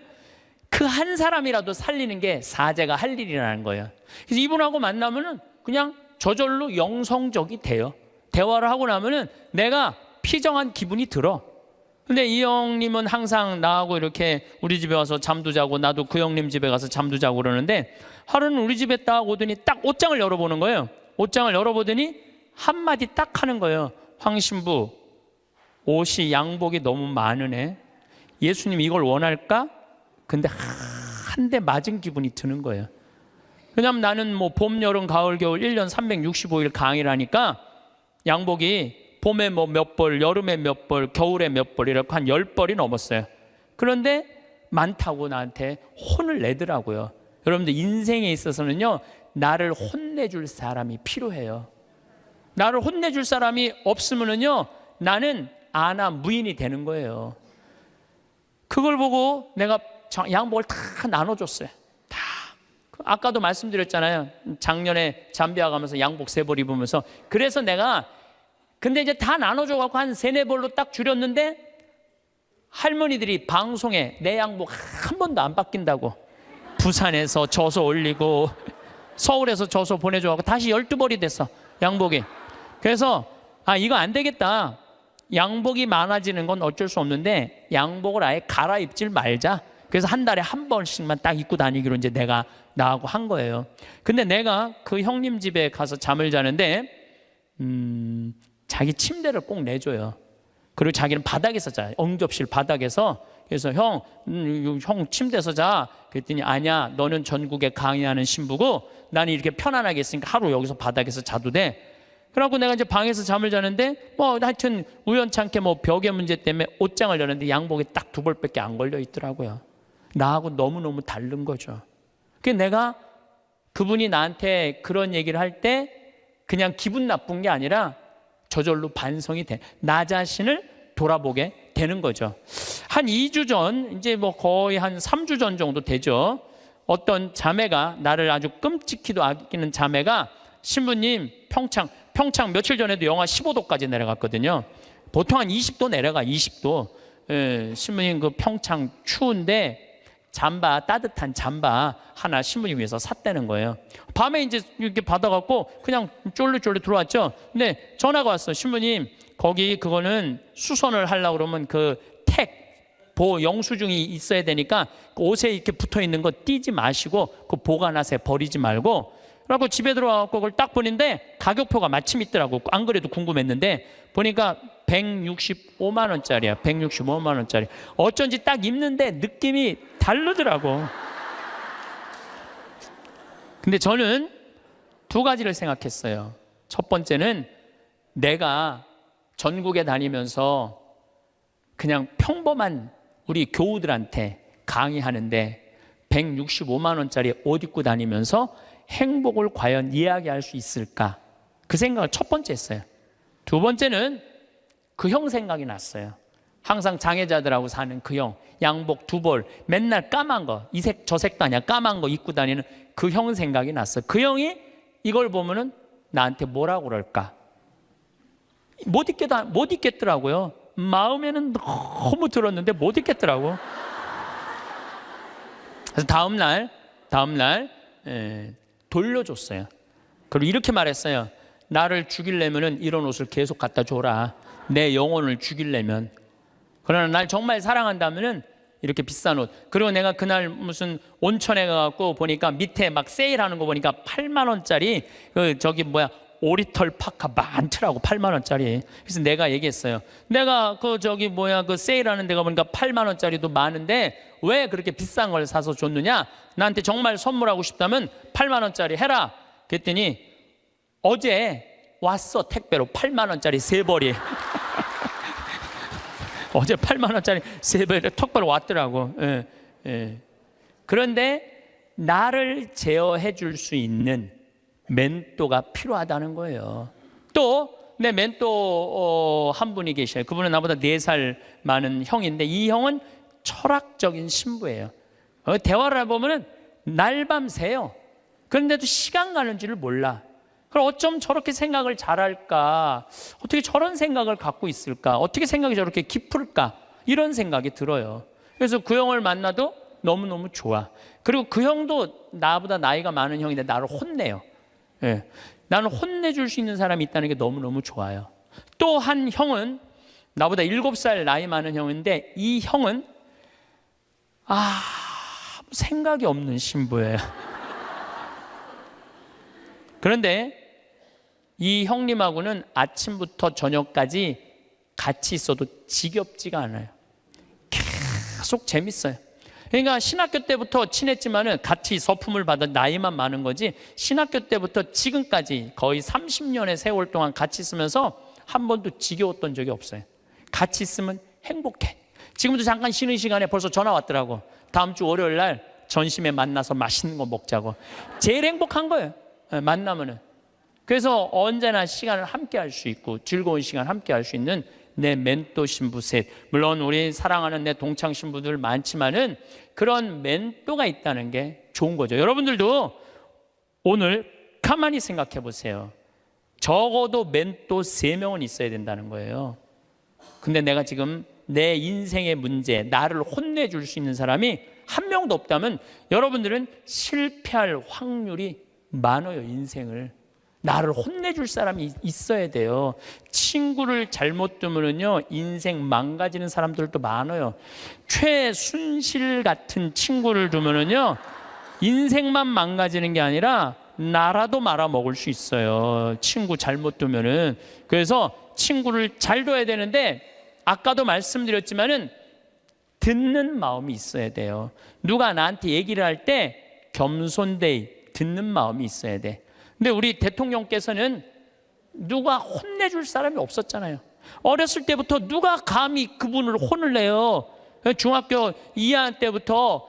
그 한 사람이라도 살리는 게 사제가 할 일이라는 거예요. 그래서 이분하고 만나면은 그냥 저절로 영성적이 돼요. 대화를 하고 나면은 내가 피정한 기분이 들어. 근데 이 형님은 항상 나하고 이렇게 우리 집에 와서 잠도 자고, 나도 그 형님 집에 가서 잠도 자고 그러는데, 하루는 우리 집에 딱 오더니 딱 옷장을 열어보는 거예요. 옷장을 열어보더니 한마디 딱 하는 거예요. 황 신부, 옷이 양복이 너무 많으네. 예수님 이걸 원할까? 근데 한 대 맞은 기분이 드는 거예요. 왜냐면 나는 뭐 봄, 여름, 가을, 겨울 1년 365일 강의를 하니까 양복이 봄에 뭐 몇 벌, 여름에 몇 벌, 겨울에 몇 벌, 이렇게 한 10벌이 넘었어요. 그런데 많다고 나한테 혼을 내더라고요. 여러분들 인생에 있어서는요, 나를 혼내줄 사람이 필요해요. 나를 혼내줄 사람이 없으면은요, 나는 아나 무인이 되는 거예요. 그걸 보고 내가 양복을 다 나눠줬어요. 다. 아까도 말씀드렸잖아요. 작년에 잠비아 가면서 양복 3벌 입으면서. 그래서 내가 근데 이제 다 나눠줘갖고 한 3-4벌로 딱 줄였는데, 할머니들이 방송에 내 양복 한 번도 안 바뀐다고, 부산에서 져서 올리고 서울에서 져서 보내줘갖고 다시 12벌이 됐어 양복이. 그래서 이거 안 되겠다. 양복이 많아지는 건 어쩔 수 없는데 양복을 아예 갈아입질 말자. 그래서 한 달에 한 번씩만 딱 입고 다니기로 이제 내가 나하고 한 거예요. 근데 내가 그 형님 집에 가서 잠을 자는데 자기 침대를 꼭 내줘요. 그리고 자기는 바닥에서 자요. 응접실 바닥에서. 그래서 형 침대에서 자. 그랬더니 아니야, 너는 전국에 강의하는 신부고 나는 이렇게 편안하게 있으니까 하루 여기서 바닥에서 자도 돼. 그래갖고 내가 이제 방에서 잠을 자는데 뭐 하여튼 우연찮게 뭐 벽의 문제 때문에 옷장을 열었는데 양복이 딱 2벌밖에 안 걸려 있더라고요. 나하고 너무너무 다른 거죠. 그래서 내가 그분이 나한테 그런 얘기를 할 때 그냥 기분 나쁜 게 아니라 저절로 반성이 돼. 나 자신을 돌아보게 되는 거죠. 한 2주 전, 이제 뭐 거의 한 3주 전 정도 되죠. 어떤 자매가, 나를 아주 끔찍히도 아끼는 자매가, 신부님 평창 며칠 전에도 영하 15도까지 내려갔거든요. 보통 한 20도 내려가, 20도. 신부님 그 평창 추운데 잠바, 따뜻한 잠바 하나 신부님 위해서 샀다는 거예요. 밤에 이제 이렇게 받아갖고 그냥 쫄래쫄래 들어왔죠. 근데 전화가 왔어. 신부님, 거기 그거는 수선을 하려고 그러면 그 영수증이 있어야 되니까 그 옷에 이렇게 붙어 있는 거 띄지 마시고 그 보관하세요. 버리지 말고. 그래갖고 집에 들어와갖고 그걸 딱 보는데 가격표가 마침 있더라고. 안 그래도 궁금했는데 보니까 165만 원짜리야. 165만 원짜리. 어쩐지 딱 입는데 느낌이 다르더라고. 근데 저는 2가지를 생각했어요. 첫 번째는 내가 전국에 다니면서 그냥 평범한 우리 교우들한테 강의하는데 165만 원짜리 옷 입고 다니면서 행복을 과연 이야기할 수 있을까? 그 생각을 첫 번째 했어요. 두 번째는 그 형 생각이 났어요. 항상 장애자들하고 사는 그 형, 양복 두 벌, 맨날 까만 거, 이 색 저 색도 아니야, 까만 거 입고 다니는 그 형 생각이 났어요. 그 형이 이걸 보면은 나한테 뭐라고 그럴까? 못 잊겠더라고요. 마음에는 너무 들었는데 못 잊겠더라고. 그래서 다음날 돌려줬어요. 그리고 이렇게 말했어요. 나를 죽이려면은 이런 옷을 계속 갖다 줘라. 내 영혼을 죽이려면. 그러나 날 정말 사랑한다면은 이렇게 비싼 옷. 그리고 내가 그날 무슨 온천에 가갖고 보니까 밑에 막 세일하는 거 보니까 8만 원짜리 오리털 파카 많더라고. 8만 원짜리. 그래서 내가 얘기했어요. 내가 그 세일하는 데가 보니까 8만 원짜리도 많은데 왜 그렇게 비싼 걸 사서 줬느냐? 나한테 정말 선물하고 싶다면 8만 원짜리 해라. 그랬더니 어제 왔어. 택배로 8만 원짜리 세 벌이. 어제 8만 원짜리 세 벌이 택배로 왔더라고. 예. 그런데 나를 제어해 줄 수 있는 멘토가 필요하다는 거예요. 또 내 멘토 한 분이 계셔요. 그분은 나보다 4살 많은 형인데 이 형은 철학적인 신부예요. 대화를 해보면 날밤 새요. 그런데도 시간 가는 줄을 몰라. 그럼 어쩜 저렇게 생각을 잘할까? 어떻게 저런 생각을 갖고 있을까? 어떻게 생각이 저렇게 깊을까? 이런 생각이 들어요. 그래서 그 형을 만나도 너무너무 좋아. 그리고 그 형도 나보다 나이가 많은 형인데 나를 혼내요. 예. 나는 혼내줄 수 있는 사람이 있다는 게 너무너무 좋아요. 또 한 형은 나보다 7살 나이 많은 형인데 이 형은 생각이 없는 신부예요. 그런데 이 형님하고는 아침부터 저녁까지 같이 있어도 지겹지가 않아요. 계속 재밌어요. 그러니까 신학교 때부터 친했지만은 같이 서품을 받은 나이만 많은 거지 신학교 때부터 지금까지 거의 30년의 세월 동안 같이 있으면서 한 번도 지겨웠던 적이 없어요. 같이 있으면 행복해. 지금도 잠깐 쉬는 시간에 벌써 전화 왔더라고. 다음 주 월요일 날 전심에 만나서 맛있는 거 먹자고. 제일 행복한 거예요. 만나면은. 그래서 언제나 시간을 함께 할 수 있고 즐거운 시간 함께 할 수 있는 내 멘토 신부 셋. 물론 우리 사랑하는 내 동창 신부들 많지만은 그런 멘토가 있다는 게 좋은 거죠. 여러분들도 오늘 가만히 생각해 보세요. 적어도 멘토 3명은 있어야 된다는 거예요. 근데 내가 지금 내 인생의 문제, 나를 혼내줄 수 있는 사람이 한 명도 없다면 여러분들은 실패할 확률이 많아요. 인생을. 나를 혼내줄 사람이 있어야 돼요. 친구를 잘못 두면요 인생 망가지는 사람들도 많아요. 최순실 같은 친구를 두면요 인생만 망가지는 게 아니라 나라도 말아먹을 수 있어요. 친구 잘못 두면은. 그래서 친구를 잘 둬야 되는데 아까도 말씀드렸지만은 듣는 마음이 있어야 돼요. 누가 나한테 얘기를 할 때 겸손되이 듣는 마음이 있어야 돼. 근데 우리 대통령께서는 누가 혼내줄 사람이 없었잖아요. 어렸을 때부터 누가 감히 그분을 혼을 내요. 중학교 2학년 때부터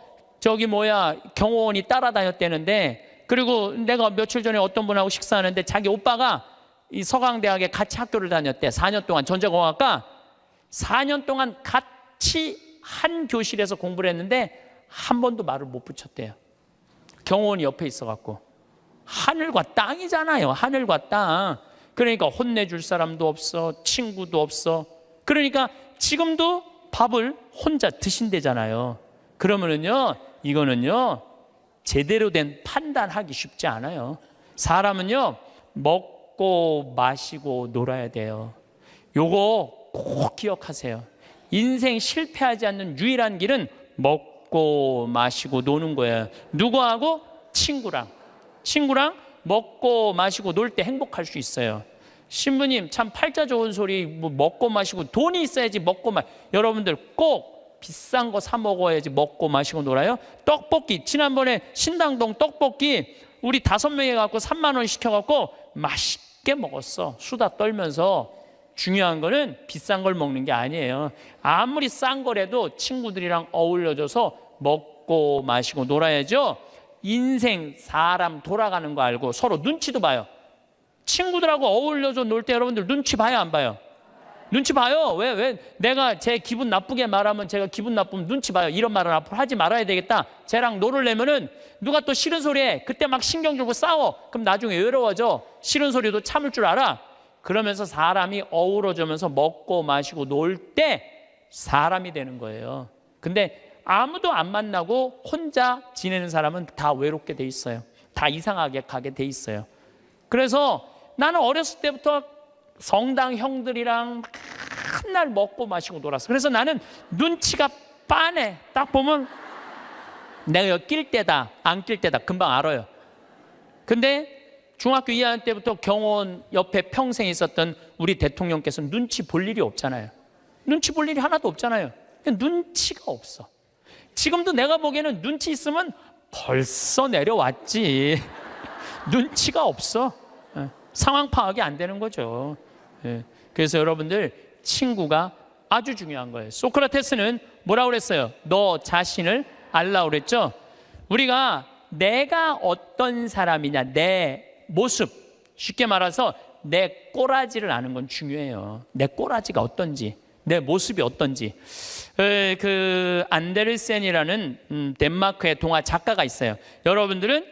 경호원이 따라다녔다는데, 그리고 내가 며칠 전에 어떤 분하고 식사하는데 자기 오빠가 이 서강대학에 같이 학교를 다녔대. 4년 동안 전자공학과 4년 동안 같이 한 교실에서 공부를 했는데 한 번도 말을 못 붙였대요. 경호원이 옆에 있어갖고. 하늘과 땅이잖아요. 하늘과 땅. 그러니까 혼내줄 사람도 없어. 친구도 없어. 그러니까 지금도 밥을 혼자 드신대잖아요. 그러면은요 이거는요 제대로 된 판단하기 쉽지 않아요. 사람은요 먹고 마시고 놀아야 돼요. 요거 꼭 기억하세요. 인생 실패하지 않는 유일한 길은 먹고 마시고 노는 거예요. 누구하고? 친구랑 먹고 마시고 놀 때 행복할 수 있어요. 신부님 참 팔자 좋은 소리. 뭐 먹고 마시고 돈이 있어야지 여러분들 꼭 비싼 거 사 먹어야지 먹고 마시고 놀아요. 떡볶이 지난번에 신당동 떡볶이 우리 5명이 갖고 3만 원 시켜갖고 맛있게 먹었어. 수다 떨면서. 중요한 거는 비싼 걸 먹는 게 아니에요. 아무리 싼 거라도 친구들이랑 어울려져서 먹고 마시고 놀아야죠. 인생 사람 돌아가는 거 알고 서로 눈치도 봐요. 친구들하고 어울려서 놀 때 여러분들 눈치 봐요, 안 봐요? 눈치 봐요. 왜 내가 제 기분 나쁘게 말하면 제가 기분 나쁘면 눈치 봐요. 이런 말은 앞으로 하지 말아야 되겠다. 쟤랑 놀으려면은 누가 또 싫은 소리 해. 그때 막 신경 주고 싸워. 그럼 나중에 외로워져. 싫은 소리도 참을 줄 알아. 그러면서 사람이 어우러지면서 먹고 마시고 놀 때 사람이 되는 거예요. 근데 아무도 안 만나고 혼자 지내는 사람은 다 외롭게 돼 있어요. 다 이상하게 가게 돼 있어요. 그래서 나는 어렸을 때부터 성당 형들이랑 맨날 먹고 마시고 놀았어. 그래서 나는 눈치가 빤해. 딱 보면 내가 여기 낄 때다 안 낄 때다 금방 알아요. 근데 중학교 2학년 때부터 경호원 옆에 평생 있었던 우리 대통령께서는 눈치 볼 일이 없잖아요. 눈치 볼 일이 하나도 없잖아요. 눈치가 없어. 지금도 내가 보기에는 눈치 있으면 벌써 내려왔지. 눈치가 없어. 상황 파악이 안 되는 거죠. 그래서 여러분들 친구가 아주 중요한 거예요. 소크라테스는 뭐라고 그랬어요? 너 자신을 알라고 그랬죠. 우리가 내가 어떤 사람이냐, 내 모습, 쉽게 말해서 내 꼬라지를 아는 건 중요해요. 내 꼬라지가 어떤지, 내 모습이 어떤지. 그 안데르센이라는 덴마크의 동화 작가가 있어요. 여러분들은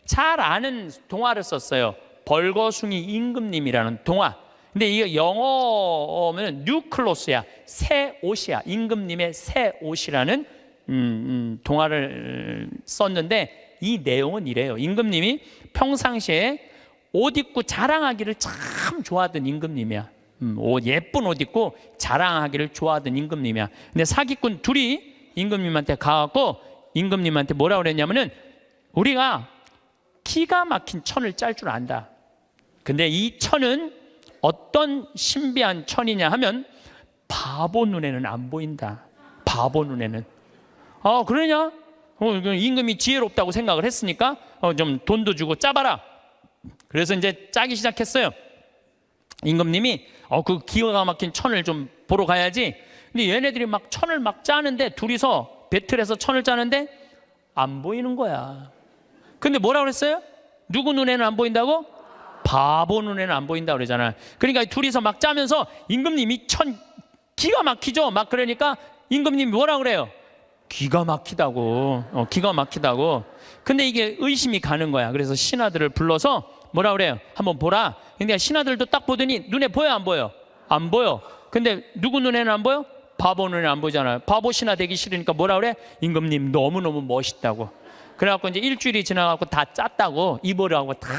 잘 아는 동화를 썼어요. 벌거숭이 임금님이라는 동화. 근데 이게 영어면 뉴클로스야, 새 옷이야. 임금님의 새 옷이라는 동화를 썼는데 이 내용은 이래요. 임금님이 평상시에 옷 입고 자랑하기를 참 좋아하던 임금님이야. 예쁜 옷 입고 자랑하기를 좋아하던 임금님이야. 근데 사기꾼 둘이 임금님한테 가갖고 임금님한테 뭐라고 그랬냐면은 우리가 기가 막힌 천을 짤 줄 안다. 근데 이 천은 어떤 신비한 천이냐 하면 바보 눈에는 안 보인다. 바보 눈에는. 그러냐? 임금이 지혜롭다고 생각을 했으니까 좀 돈도 주고 짜봐라. 그래서 이제 짜기 시작했어요. 임금님이 그 기가 막힌 천을 좀 보러 가야지. 근데 얘네들이 막 천을 막 짜는데 둘이서 배틀해서 천을 짜는데 안 보이는 거야. 근데 뭐라고 그랬어요? 누구 눈에는 안 보인다고? 바보 눈에는 안 보인다 그러잖아. 그러니까 둘이서 막 짜면서 임금님이 천 기가 막히죠. 막 그러니까 임금님이 뭐라 그래요? 기가 막히다고. 기가 막히다고. 근데 이게 의심이 가는 거야. 그래서 신하들을 불러서 뭐라 그래요? 한번 보라. 근데 신하들도 딱 보더니 눈에 보여 안 보여? 안 보여. 근데 누구 눈에는 안 보여? 바보 눈에는 안 보잖아요. 바보 신하 되기 싫으니까 뭐라 그래? 임금님 너무너무 멋있다고. 그래갖고 이제 일주일이 지나갖고 다 짰다고 입으라고 다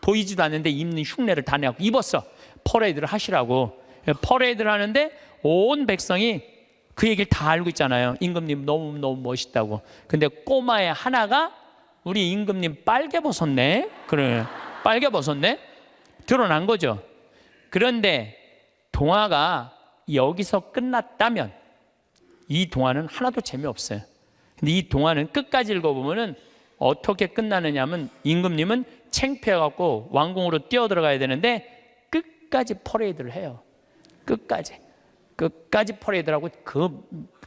보이지도 않는데 입는 흉내를 다 내갖고 입었어. 퍼레이드를 하시라고. 퍼레이드를 하는데 온 백성이 그 얘기를 다 알고 있잖아요. 임금님 너무너무 멋있다고. 근데 꼬마의 하나가 우리 임금님 빨개 벗었네. 그래, 빨개 벗었네. 드러난 거죠. 그런데 동화가 여기서 끝났다면 이 동화는 하나도 재미없어요. 근데 이 동화는 끝까지 읽어보면은 어떻게 끝나느냐 하면 임금님은 창피해갖고 왕궁으로 뛰어들어가야 되는데 끝까지 퍼레이드를 해요. 끝까지 퍼레이드를 하고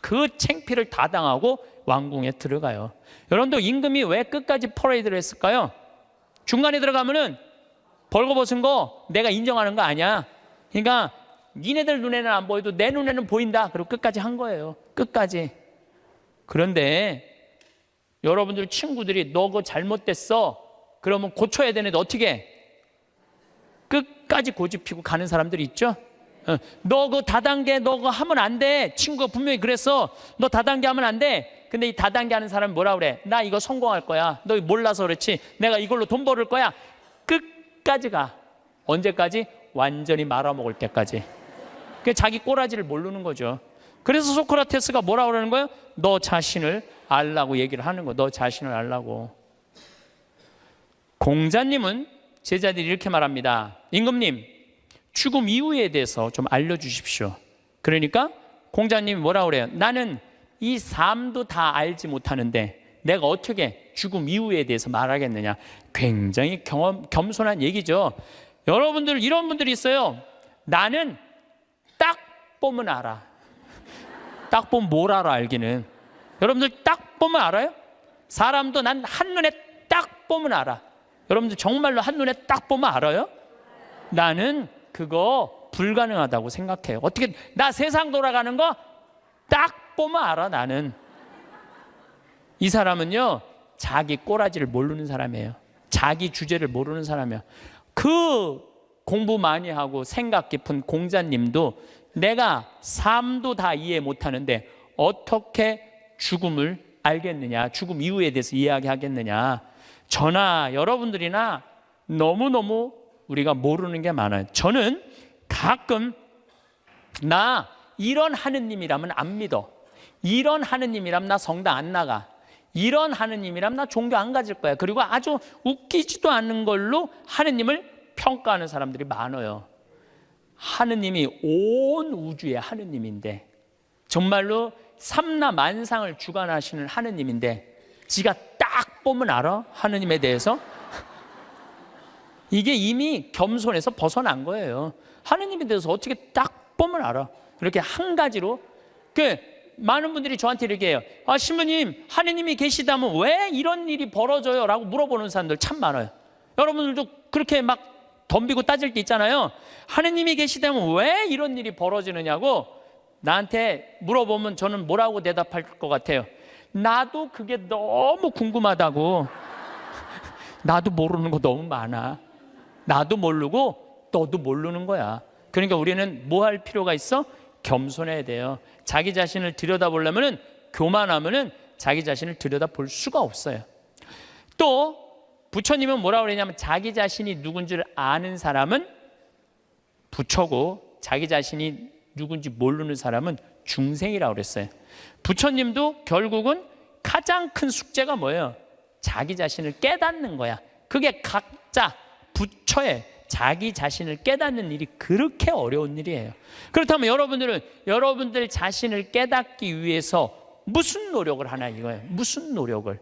그 창피를 다 당하고 왕궁에 들어가요. 여러분도 임금이 왜 끝까지 퍼레이드를 했을까요? 중간에 들어가면은 벌거벗은 거 내가 인정하는 거 아니야. 그러니까 니네들 눈에는 안 보여도 내 눈에는 보인다. 그리고 끝까지 한 거예요. 끝까지. 그런데 여러분들 친구들이 너 그거 잘못됐어. 그러면 고쳐야 되는데 어떻게 해? 끝까지 고집피고 가는 사람들이 있죠. 너 그 다단계 너 그거 하면 안 돼. 친구가 분명히 그랬어. 너 다단계 하면 안 돼. 근데 이 다단계 하는 사람은 뭐라 그래? 나 이거 성공할 거야. 너 몰라서 그렇지. 내가 이걸로 돈 벌을 거야. 끝까지 가. 언제까지? 완전히 말아먹을 때까지. 그게 자기 꼬라지를 모르는 거죠. 그래서 소크라테스가 뭐라고 그러는 거예요? 너 자신을 알라고 얘기를 하는 거예요. 너 자신을 알라고. 공자님은 제자들이 이렇게 말합니다. 임금님, 죽음 이후에 대해서 좀 알려주십시오. 그러니까 공자님이 뭐라고 그래요? 나는 이 삶도 다 알지 못하는데 내가 어떻게 죽음 이후에 대해서 말하겠느냐. 굉장히 겸손한 얘기죠. 여러분들 이런 분들이 있어요. 나는 딱 보면 알아. 딱 보면 뭘 알아 알기는. 여러분들 딱 보면 알아요? 사람도 난 한눈에 딱 보면 알아. 여러분들 정말로 한눈에 딱 보면 알아요? 나는 그거 불가능하다고 생각해요. 어떻게 나 세상 돌아가는 거 딱 보면 알아. 나는 이 사람은요 자기 꼬라지를 모르는 사람이에요. 자기 주제를 모르는 사람이에요. 그 공부 많이 하고 생각 깊은 공자님도 내가 삶도 다 이해 못하는데 어떻게 죽음을 알겠느냐, 죽음 이후에 대해서 이야기하겠느냐. 저나 여러분들이나 너무너무 우리가 모르는 게 많아요. 저는 가끔 나 이런 하느님이라면 안 믿어, 이런 하느님이라면 나 성당 안 나가, 이런 하느님이라면 나 종교 안 가질 거야. 그리고 아주 웃기지도 않는 걸로 하느님을 평가하는 사람들이 많아요. 하느님이 온 우주의 하느님인데, 정말로 삼라 만상을 주관하시는 하느님인데 지가 딱 보면 알아? 하느님에 대해서? 이게 이미 겸손에서 벗어난 거예요. 하느님에 대해서 어떻게 딱 보면 알아? 이렇게 한 가지로. 많은 분들이 저한테 이렇게 해요. 신부님, 하느님이 계시다면 왜 이런 일이 벌어져요? 라고 물어보는 사람들 참 많아요. 여러분들도 그렇게 막 덤비고 따질 때 있잖아요. 하느님이 계시다면 왜 이런 일이 벌어지느냐고 나한테 물어보면 저는 뭐라고 대답할 것 같아요? 나도 그게 너무 궁금하다고. 나도 모르는 거 너무 많아. 나도 모르고 너도 모르는 거야. 그러니까 우리는 뭐 할 필요가 있어? 겸손해야 돼요. 자기 자신을 들여다보려면, 교만하면 자기 자신을 들여다볼 수가 없어요. 또 부처님은 뭐라고 그러냐면 자기 자신이 누군지를 아는 사람은 부처고 자기 자신이 누군지 모르는 사람은 중생이라고 그랬어요. 부처님도 결국은 가장 큰 숙제가 뭐예요? 자기 자신을 깨닫는 거야. 그게 각자 부처의 자기 자신을 깨닫는 일이 그렇게 어려운 일이에요. 그렇다면 여러분들은 여러분들 자신을 깨닫기 위해서 무슨 노력을 하나 이거예요. 무슨 노력을?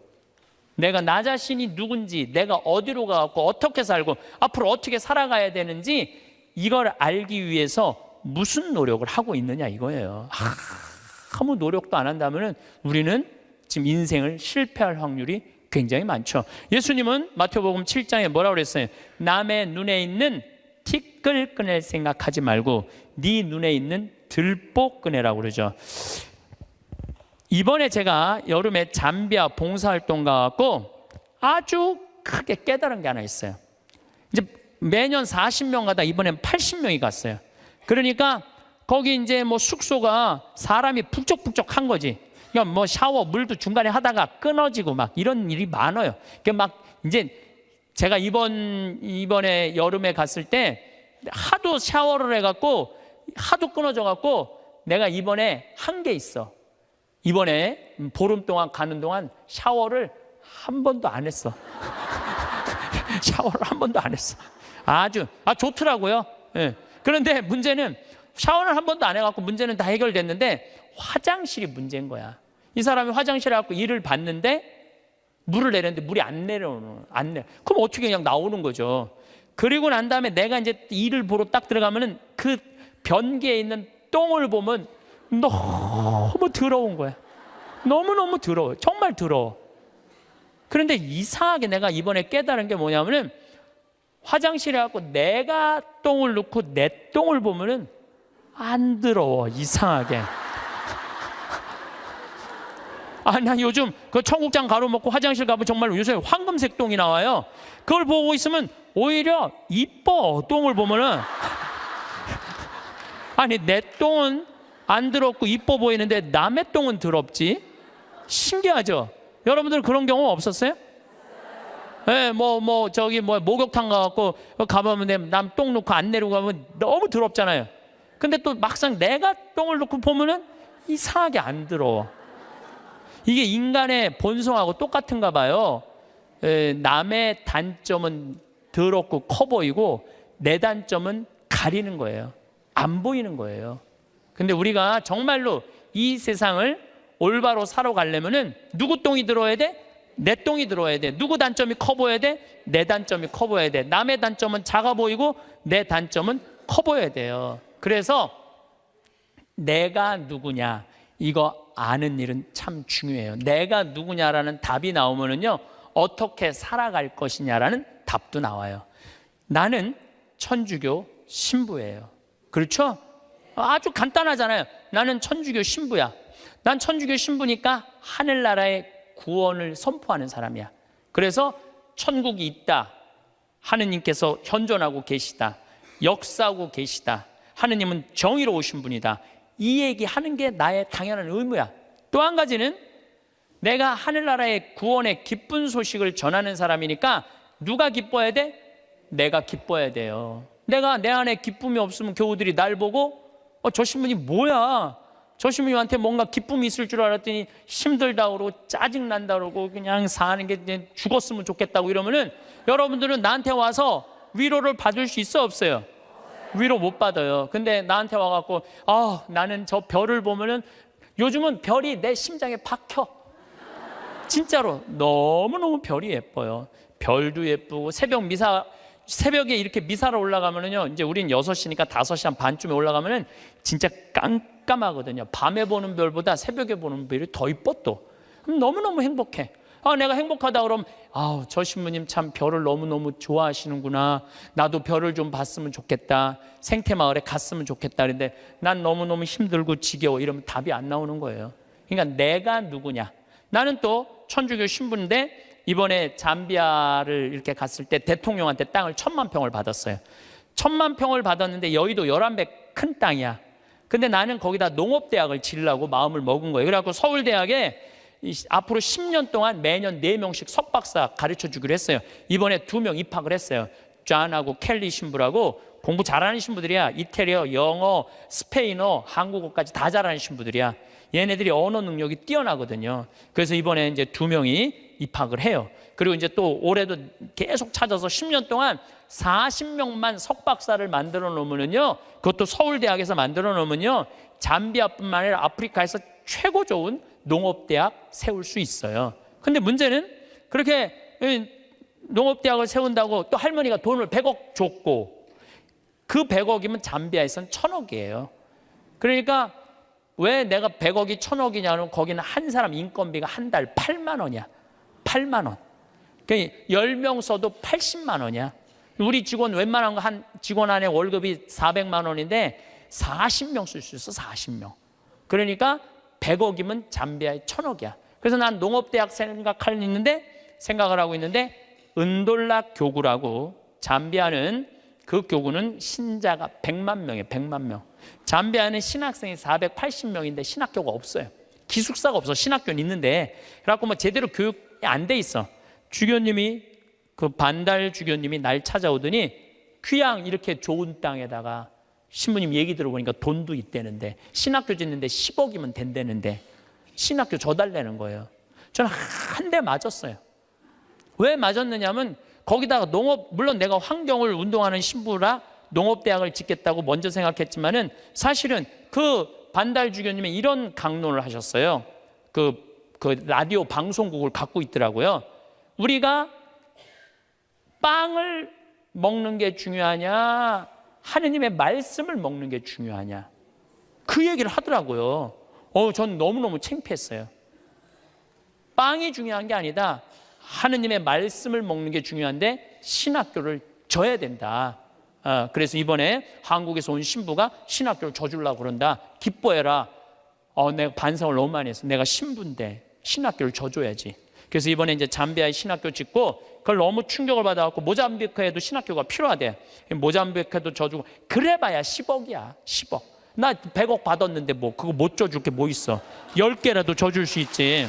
내가 나 자신이 누군지, 내가 어디로 가고 어떻게 살고 앞으로 어떻게 살아가야 되는지 이걸 알기 위해서 무슨 노력을 하고 있느냐 이거예요. 아무 노력도 안 한다면 우리는 지금 인생을 실패할 확률이 굉장히 많죠. 예수님은 마태복음 7장에 뭐라고 그랬어요? 남의 눈에 있는 티끌 꺼낼 생각하지 말고 네 눈에 있는 들보 꺼내라고 그러죠. 이번에 제가 여름에 잠비아 봉사활동 가고 아주 크게 깨달은 게 하나 있어요. 이제 매년 40명 가다 이번엔 80명이 갔어요. 그러니까 거기 이제 뭐 숙소가 사람이 북적북적한 거지. 그러니까 뭐 샤워 물도 중간에 하다가 끊어지고 막 이런 일이 많아요. 그러니까 막 이제 제가 이번에 여름에 갔을 때 하도 샤워를 해갖고 하도 끊어져갖고 내가 이번에 한 게 있어. 이번에 보름 동안 가는 동안 샤워를 한 번도 안 했어. 샤워를 한 번도 안 했어. 아주 좋더라고요. 예. 그런데 문제는 샤워를 한 번도 안 해갖고 문제는 다 해결됐는데 화장실이 문제인 거야. 이 사람이 화장실에 갖고 일을 봤는데 물을 내렸는데 물이 안 내려. 그럼 어떻게 그냥 나오는 거죠. 그리고 난 다음에 내가 이제 일을 보러 딱 들어가면은 그 변기에 있는 똥을 보면 너무 더러운 거야. 너무너무 더러워. 정말 더러워. 그런데 이상하게 내가 이번에 깨달은 게 뭐냐면은 화장실에 갖고 내가 똥을 넣고 내 똥을 보면은 안 더러워. 이상하게. 나 요즘 그 청국장 가루 먹고 화장실 가면 정말 요새 황금색 똥이 나와요. 그걸 보고 있으면 오히려 이뻐. 똥을 보면은. 아니 내 똥은 안 더럽고 이뻐 보이는데 남의 똥은 더럽지. 신기하죠? 여러분들 그런 경험 없었어요? 네, 저기 목욕탕 가갖고 가보면 남 똥 놓고 안 내리고 가면 너무 더럽잖아요. 근데 또 막상 내가 똥을 놓고 보면은 이상하게 안 더러워. 이게 인간의 본성하고 똑같은가 봐요. 남의 단점은 더럽고 커 보이고 내 단점은 가리는 거예요. 안 보이는 거예요. 근데 우리가 정말로 이 세상을 올바로 살아가려면은 누구 똥이 들어야 돼? 내 똥이 들어야 돼. 누구 단점이 커 보여야 돼? 내 단점이 커 보여야 돼. 남의 단점은 작아 보이고 내 단점은 커 보여야 돼요. 그래서 내가 누구냐 이거 아는 일은 참 중요해요. 내가 누구냐라는 답이 나오면은요, 어떻게 살아갈 것이냐라는 답도 나와요. 나는 천주교 신부예요. 그렇죠? 아주 간단하잖아요. 나는 천주교 신부야. 난 천주교 신부니까 하늘나라의 구원을 선포하는 사람이야. 그래서 천국이 있다. 하느님께서 현존하고 계시다. 역사하고 계시다. 하느님은 정의로우신 분이다. 이 얘기하는 게 나의 당연한 의무야. 또 한 가지는 내가 하늘나라의 구원의 기쁜 소식을 전하는 사람이니까 누가 기뻐해야 돼? 내가 기뻐해야 돼요. 내가 내 안에 기쁨이 없으면 교우들이 날 보고 저 신부님 뭐야? 저 신부님한테 뭔가 기쁨이 있을 줄 알았더니 힘들다 그러고 짜증난다 그러고 그냥 사는 게 죽었으면 좋겠다고 이러면은 여러분들은 나한테 와서 위로를 받을 수 있어 없어요? 위로 못 받아요. 근데 나한테 와갖고 나는 저 별을 보면은 요즘은 별이 내 심장에 박혀. 진짜로 너무너무 별이 예뻐요. 별도 예쁘고 새벽에 이렇게 미사로 올라가면은요, 이제 우린 6시니까 5시 한 반쯤에 올라가면은 진짜 깜깜하거든요. 밤에 보는 별보다 새벽에 보는 별이 더 이뻐 또. 너무너무 행복해. 내가 행복하다 그러면 저 신부님 참 별을 너무너무 좋아하시는구나. 나도 별을 좀 봤으면 좋겠다. 생태마을에 갔으면 좋겠다. 그런데 난 너무너무 힘들고 지겨워. 이러면 답이 안 나오는 거예요. 그러니까 내가 누구냐. 나는 또 천주교 신부인데 이번에 잠비아를 이렇게 갔을 때 대통령한테 땅을 1000만 평을 받았어요. 1000만 평을 받았는데 여의도 11배 큰 땅이야. 근데 나는 거기다 농업대학을 지으려고 마음을 먹은 거예요. 그래갖고 서울대학에 앞으로 10년 동안 매년 4명씩 석박사 가르쳐 주기로 했어요. 이번에 2명 입학을 했어요. 존하고 켈리 신부라고 공부 잘하는 신부들이야. 이태리어, 영어, 스페인어, 한국어까지 다 잘하는 신부들이야. 얘네들이 언어 능력이 뛰어나거든요. 그래서 이번에 이제 2명이 입학을 해요. 그리고 이제 또 올해도 계속 찾아서 10년 동안 40명만 석박사를 만들어 놓으면요, 그것도 서울대학에서 만들어 놓으면요, 잠비아뿐만 아니라 아프리카에서 최고 좋은 농업대학 세울 수 있어요. 근데 문제는 그렇게 농업대학을 세운다고 또 할머니가 돈을 100억 줬고, 그 100억이면 잠비아에서는 1000억이에요. 그러니까 왜 내가 100억이 1000억이냐면 거기는 한 사람 인건비가 한 달 8만 원이야. 8만 원. 그러니까 10명 써도 80만 원이야. 우리 직원 웬만한 거 한 직원 안에 월급이 400만 원인데 40명 쓸 수 있어. 40명. 그러니까 100억이면 잠비아에 1000억이야. 그래서 난 농업대학 생각을 하고 있는데 은돌라 교구라고, 잠비아는 그 교구는 신자가 100만 명이에요. 100만 명. 잠비아는 신학생이 480명인데 신학교가 없어요. 기숙사가 없어. 신학교는 있는데 그래갖고 제대로 교육이 안 돼 있어. 주교님이, 그 반달 주교님이 날 찾아오더니 귀양 이렇게 좋은 땅에다가 신부님 얘기 들어보니까 돈도 있대는데 신학교 짓는데 10억이면 된다는데 신학교 줘달라는 거예요. 저는 한 대 맞았어요. 왜 맞았느냐면 거기다가 물론 내가 환경을 운동하는 신부라 농업대학을 짓겠다고 먼저 생각했지만은 사실은 그 반달 주교님이 이런 강론을 하셨어요. 그 라디오 방송국을 갖고 있더라고요. 우리가 빵을 먹는 게 중요하냐, 하느님의 말씀을 먹는 게 중요하냐, 그 얘기를 하더라고요. 전 너무너무 창피했어요. 빵이 중요한 게 아니다. 하느님의 말씀을 먹는 게 중요한데 신학교를 줘야 된다. 그래서 이번에 한국에서 온 신부가 신학교를 줘주려고 그런다. 기뻐해라. 내가 반성을 너무 많이 했어. 내가 신부인데 신학교를 줘줘야지. 그래서 이번에 이제 잠비아에 신학교 짓고, 그걸 너무 충격을 받아갖고 모잠비크에도 신학교가 필요하대. 모잠비크에도 줘주고, 그래봐야 10억이야. 10억. 나 100억 받았는데 그거 못 줘줄 게 뭐 있어. 10개라도 줘줄 수 있지.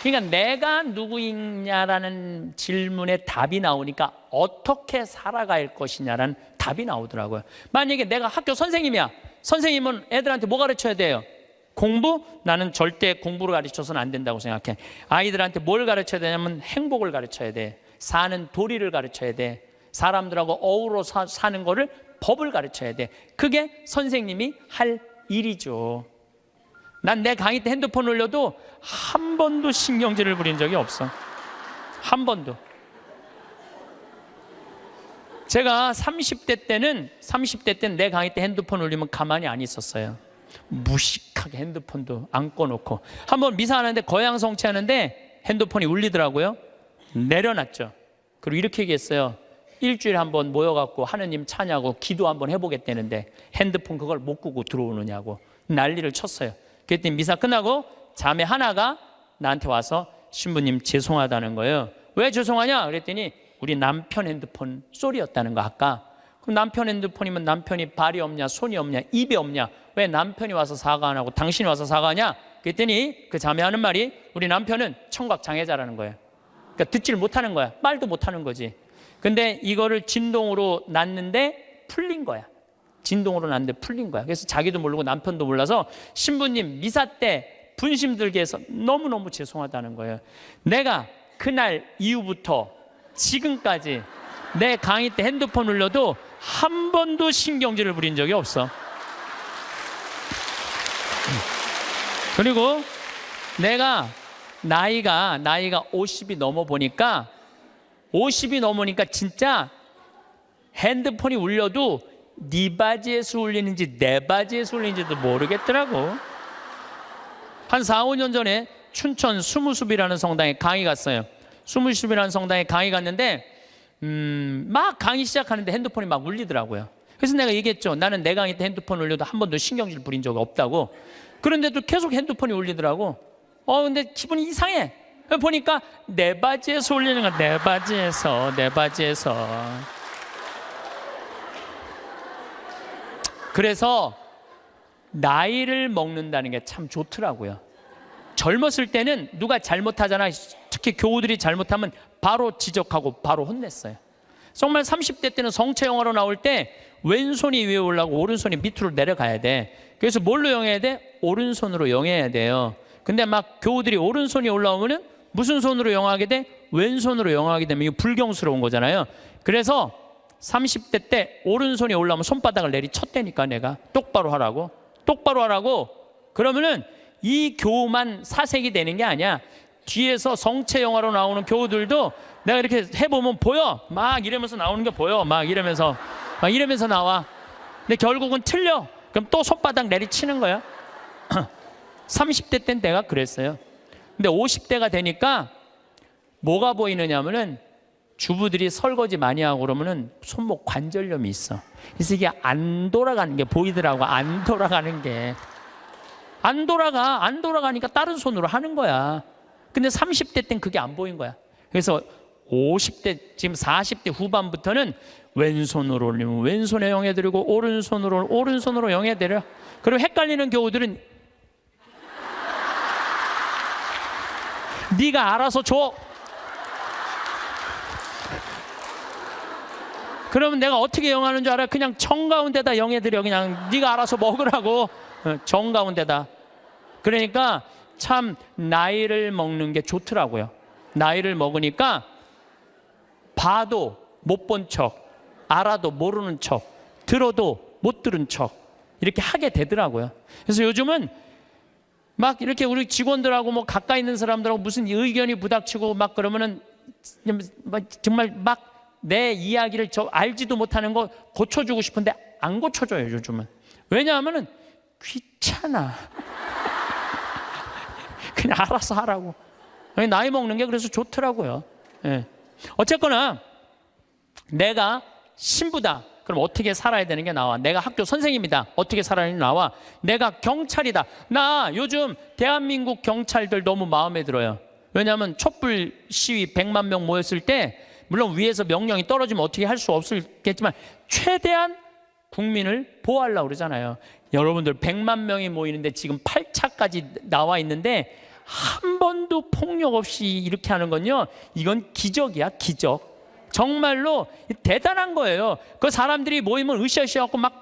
그러니까 내가 누구이냐라는 질문에 답이 나오니까 어떻게 살아갈 것이냐라는 답이 나오더라고요. 만약에 내가 학교 선생님이야. 선생님은 애들한테 뭐 가르쳐야 돼요? 공부? 나는 절대 공부를 가르쳐서는 안 된다고 생각해. 아이들한테 뭘 가르쳐야 되냐면 행복을 가르쳐야 돼. 사는 도리를 가르쳐야 돼. 사람들하고 어우러 사는 거를, 법을 가르쳐야 돼. 그게 선생님이 할 일이죠. 난 내 강의 때 핸드폰 올려도 한 번도 신경질을 부린 적이 없어. 한 번도. 제가 30대 때는 내 강의 때 핸드폰 울리면 가만히 안 있었어요. 무식하게 핸드폰도 안 꺼놓고. 한번 미사하는데 거양성취하는데 핸드폰이 울리더라고요. 내려놨죠. 그리고 이렇게 얘기했어요. 일주일에 한번 모여갖고 하느님 찬양하고 기도 한번 해보겠다는데 핸드폰 그걸 못 끄고 들어오느냐고 난리를 쳤어요. 그랬더니 미사 끝나고 자매 하나가 나한테 와서 신부님 죄송하다는 거예요. 왜 죄송하냐 그랬더니 우리 남편 핸드폰 소리였다는 거 아까. 그럼 남편 핸드폰이면 남편이 발이 없냐 손이 없냐 입이 없냐, 왜 남편이 와서 사과 안 하고 당신이 와서 사과하냐 그랬더니 그 자매 하는 말이 우리 남편은 청각 장애자라는 거예요. 그러니까 듣지를 못하는 거야. 말도 못하는 거지. 근데 이거를 진동으로 놨는데 풀린 거야. 진동으로 놨는데 풀린 거야. 그래서 자기도 모르고 남편도 몰라서 신부님 미사 때 분심 들게 해서 너무너무 죄송하다는 거예요. 내가 그날 이후부터 지금까지 내 강의 때 핸드폰 울려도 한 번도 신경질을 부린 적이 없어. 그리고 내가 나이가 50이 넘어 보니까 50이 넘으니까 진짜 핸드폰이 울려도 네 바지에서 울리는지 내 바지에서 울리는지도 모르겠더라고. 한 4, 5년 전에 춘천 수무숲이라는 성당에 강의 갔어요. 수무숲이라는 성당에 강의 갔는데 막 강의 시작하는데 핸드폰이 막 울리더라고요. 그래서 내가 얘기했죠. 나는 내 강의 때 핸드폰 울려도 한 번도 신경질 부린 적이 없다고. 그런데도 계속 핸드폰이 울리더라고. 근데 기분이 이상해. 보니까 내 바지에서 울리는 거야. 내 바지에서. 그래서 나이를 먹는다는 게 참 좋더라고요. 젊었을 때는 누가 잘못하잖아. 특히 교우들이 잘못하면 바로 지적하고 바로 혼냈어요. 정말 30대 때는 성체 영화로 나올 때 왼손이 위에 올라가고 오른손이 밑으로 내려가야 돼. 그래서 뭘로 영해야 돼? 오른손으로 영해야 돼요. 근데 막 교우들이 오른손이 올라오면은 무슨 손으로 영하게 돼? 왼손으로 영하게 되면 이거 불경스러운 거잖아요. 그래서 30대 때 오른손이 올라오면 손바닥을 내리쳤다니까. 내가 똑바로 하라고. 그러면은 이 교우만 사색이 되는 게 아니야. 뒤에서 성체 영화로 나오는 교우들도 내가 이렇게 해보면 보여. 막 이러면서 나오는 게 보여. 막 이러면서 나와. 근데 결국은 틀려. 그럼 또 손바닥 내리치는 거야. 30대 때는 내가 그랬어요. 근데 50대가 되니까 뭐가 보이느냐면은 주부들이 설거지 많이 하고 그러면은 손목 관절염이 있어. 그래서 이게 안 돌아가는 게 보이더라고. 안 돌아가니까 다른 손으로 하는 거야. 근데 30대 땐 그게 안 보인 거야. 그래서 50대, 지금 40대 후반부터는 왼손으로 올리면 왼손에 영해드리고 오른손으로 영해드려. 그리고 헷갈리는 교우들은 네가 알아서 줘. 그러면 내가 어떻게 영하는 줄 알아? 그냥 정가운데다 영해드려. 그냥 네가 알아서 먹으라고. 정가운데다. 그러니까 참 나이를 먹는 게 좋더라고요. 나이를 먹으니까 봐도 못 본 척, 알아도 모르는 척, 들어도 못 들은 척 이렇게 하게 되더라고요. 그래서 요즘은 막 이렇게 우리 직원들하고 뭐 가까이 있는 사람들하고 무슨 의견이 부닥치고 막 그러면은 정말 막 내 이야기를 알지도 못하는 거 고쳐주고 싶은데 안 고쳐줘요. 요즘은. 왜냐하면은 귀찮아. 그냥 알아서 하라고. 나이 먹는 게 그래서 좋더라고요. 예. 어쨌거나 내가 신부다. 그럼 어떻게 살아야 되는 게 나와. 내가 학교 선생님이다. 어떻게 살아야 되는 게 나와. 내가 경찰이다. 나 요즘 대한민국 경찰들 너무 마음에 들어요. 왜냐하면 촛불 시위 100만 명 모였을 때 물론 위에서 명령이 떨어지면 어떻게 할 수 없겠지만 최대한 국민을 보호하려고 그러잖아요. 여러분들 100만 명이 모이는데 지금 8차까지 나와 있는데 한 번도 폭력 없이 이렇게 하는 건요, 이건 기적이야. 기적. 정말로 대단한 거예요. 그 사람들이 모이면 으쌰으쌰 하고 막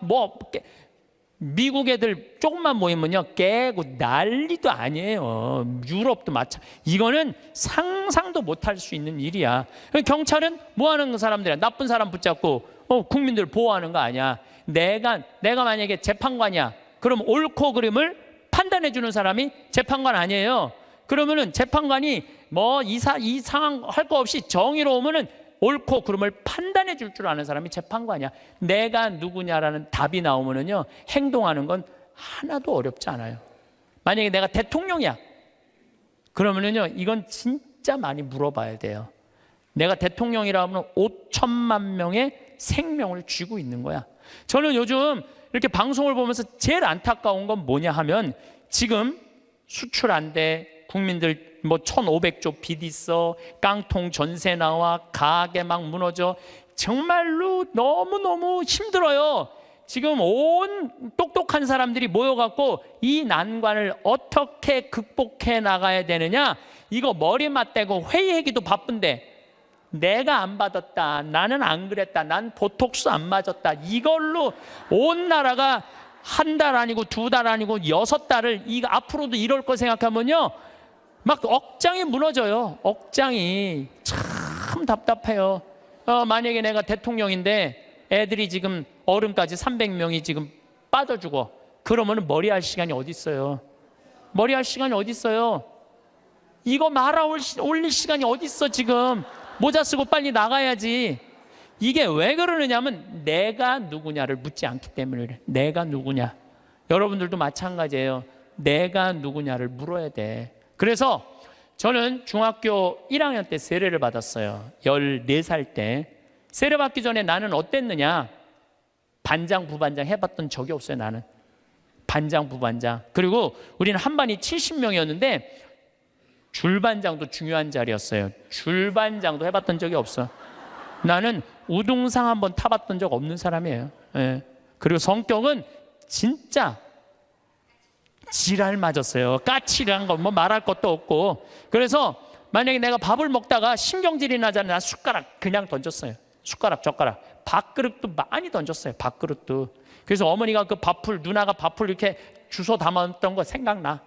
미국 애들 조금만 모이면요 깨고 난리도 아니에요. 유럽도 마찬가지. 이거는 상상도 못할 수 있는 일이야. 경찰은 뭐 하는 사람들이야? 나쁜 사람 붙잡고 국민들 보호하는 거 아니야. 내가 만약에 재판관이야. 그럼 옳고 그름을 판단해 주는 사람이 재판관 아니에요. 그러면은 재판관이 뭐 이 상황 할 거 없이 정의로우면은 옳고 그름을 판단해 줄 줄 아는 사람이 재판관이야. 내가 누구냐라는 답이 나오면은요, 행동하는 건 하나도 어렵지 않아요. 만약에 내가 대통령이야, 그러면은요, 이건 진짜 많이 물어봐야 돼요. 내가 대통령이라면 5천만 명의 생명을 쥐고 있는 거야. 저는 요즘 이렇게 방송을 보면서 제일 안타까운 건 뭐냐 하면, 지금 수출 안 돼, 국민들 뭐 1,500조 빚 있어, 깡통 전세 나와, 가게 막 무너져, 정말로 너무너무 힘들어요. 지금 온 똑똑한 사람들이 모여갖고 이 난관을 어떻게 극복해 나가야 되느냐, 이거 머리 맞대고 회의하기도 바쁜데, 내가 안 받았다, 나는 안 그랬다, 난 보톡스 안 맞았다, 이걸로 온 나라가 한 달 아니고 2달 아니고 6달을 이거 앞으로도 이럴 거 생각하면요, 막 억장이 무너져요. 억장이 참 답답해요. 만약에 내가 대통령인데 애들이 지금 어른까지 300명이 지금 빠져 죽어, 그러면 머리할 시간이 어디 있어요? 머리할 시간이 어디 있어요? 이거 말아 올릴 시간이 어디 있어? 지금 모자 쓰고 빨리 나가야지. 이게 왜 그러느냐면 내가 누구냐를 묻지 않기 때문에 그래. 내가 누구냐. 여러분들도 마찬가지예요. 내가 누구냐를 물어야 돼. 그래서 저는 중학교 1학년 때 세례를 받았어요. 14살 때. 세례 받기 전에 나는 어땠느냐, 반장 부반장 해봤던 적이 없어요. 나는 반장 부반장. 그리고 우리는 한 반이 70명이었는데 줄반장도 중요한 자리였어요. 줄반장도 해봤던 적이 없어. 나는 우등상 한번 타봤던 적 없는 사람이에요. 예. 그리고 성격은 진짜 지랄 맞았어요. 까칠한 거 뭐 말할 것도 없고. 그래서 만약에 내가 밥을 먹다가 신경질이 나잖아요. 난 숟가락 그냥 던졌어요. 숟가락 젓가락. 밥그릇도 많이 던졌어요. 밥그릇도. 그래서 어머니가 그 밥풀, 누나가 밥풀 이렇게 주워 담았던 거 생각나.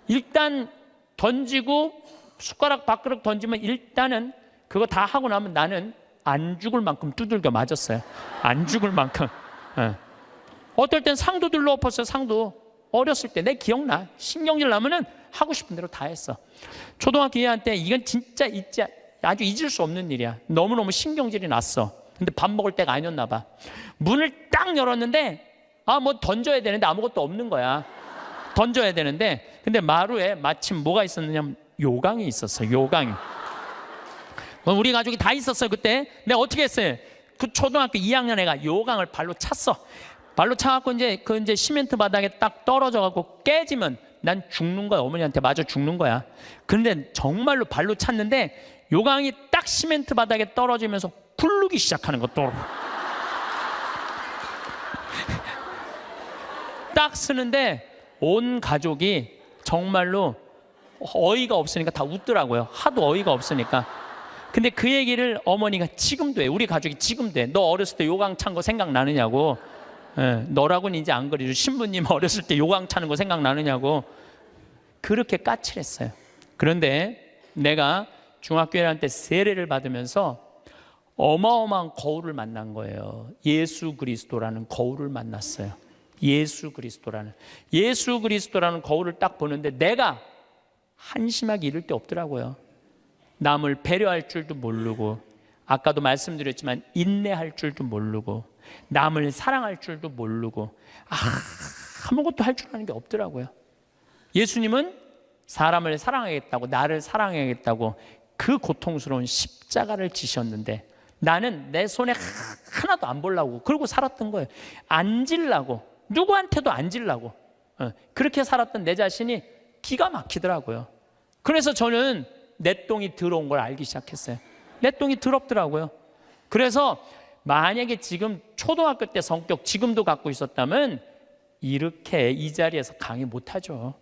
일단 던지고 숟가락 밥그릇 던지면 일단은 그거 다 하고 나면 나는 안 죽을 만큼 두들겨 맞았어요. 안 죽을 만큼. 예. 어떨 땐 상도 들러 엎었어요. 상도. 어렸을 때 내 기억나. 신경질 나면은 하고 싶은 대로 다 했어. 초등학교 2학년 때 이건 진짜 아주 잊을 수 없는 일이야. 너무너무 신경질이 났어. 근데 밥 먹을 때가 아니었나 봐. 문을 딱 열었는데 뭐 던져야 되는데 아무것도 없는 거야. 던져야 되는데, 근데 마루에 마침 뭐가 있었느냐면 요강이 있었어. 요강이. 우리 가족이 다 있었어요. 그때 내가 어떻게 했어요? 그 초등학교 2학년 애가 요강을 발로 찼어. 발로 차갖고 이제 시멘트 바닥에 딱 떨어져갖고 깨지면 난 죽는 거야. 어머니한테 맞아 죽는 거야. 그런데 정말로 발로 찼는데 요강이 딱 시멘트 바닥에 떨어지면서 굴르기 시작하는 것도. 딱 쓰는데 온 가족이 정말로 어이가 없으니까 다 웃더라고요. 하도 어이가 없으니까. 근데 그 얘기를 어머니가 지금도 해. 우리 가족이 지금도 해. 너 어렸을 때 요강 찬 거 생각나느냐고. 예, 너라고는 이제 안 그래도 신부님 어렸을 때 요강 차는 거 생각나느냐고. 그렇게 까칠했어요. 그런데 내가 중학교 1학년 때 세례를 받으면서 어마어마한 거울을 만난 거예요. 예수 그리스도라는 거울을 만났어요. 예수 그리스도라는 거울을 딱 보는데 내가 한심하게 이를 데 없더라고요. 남을 배려할 줄도 모르고, 아까도 말씀드렸지만 인내할 줄도 모르고, 남을 사랑할 줄도 모르고, 아무것도 할 줄 아는 게 없더라고요. 예수님은 사람을 사랑하겠다고, 나를 사랑하겠다고 그 고통스러운 십자가를 지셨는데 나는 내 손에 하나도 안 보려고 그러고 살았던 거예요. 안 질라고, 누구한테도 안 질라고. 그렇게 살았던 내 자신이 기가 막히더라고요. 그래서 저는 내 똥이 더러운 걸 알기 시작했어요. 내 똥이 더럽더라고요. 그래서 만약에 지금 초등학교 때 성격 지금도 갖고 있었다면 이렇게 이 자리에서 강의 못하죠.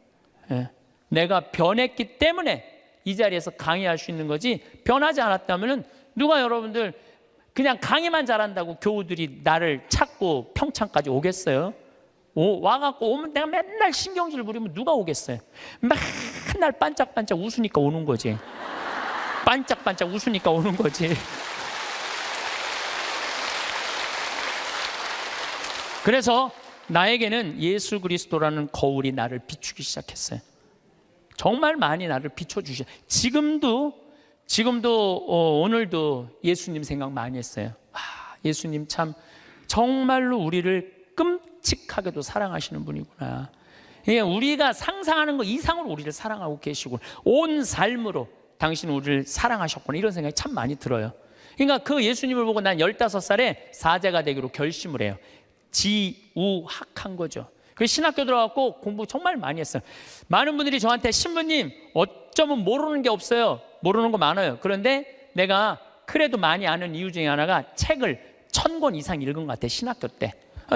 내가 변했기 때문에 이 자리에서 강의할 수 있는 거지, 변하지 않았다면 누가 여러분들 그냥 강의만 잘한다고 교우들이 나를 찾고 평창까지 오겠어요? 와갖고 오면 내가 맨날 신경질 부리면 누가 오겠어요? 맨날 반짝반짝 웃으니까 오는 거지. 반짝반짝 웃으니까 오는 거지. 그래서 나에게는 예수 그리스도라는 거울이 나를 비추기 시작했어요. 정말 많이 나를 비춰주셔. 지금도 지금도 오늘도 예수님 생각 많이 했어요. 예수님 참 정말로 우리를 끔찍하게도 사랑하시는 분이구나. 우리가 상상하는 것 이상으로 우리를 사랑하고 계시고 온 삶으로 당신은 우리를 사랑하셨구나, 이런 생각이 참 많이 들어요. 그러니까 그 예수님을 보고 난 15살에 사제가 되기로 결심을 해요. 지우학한 거죠. 그 신학교 들어갔고 공부 정말 많이 했어요. 많은 분들이 저한테 신부님 어쩌면 모르는 게 없어요, 모르는 거 많아요. 그런데 내가 그래도 많이 아는 이유 중에 하나가 책을 1000권 이상 읽은 것 같아요. 신학교 때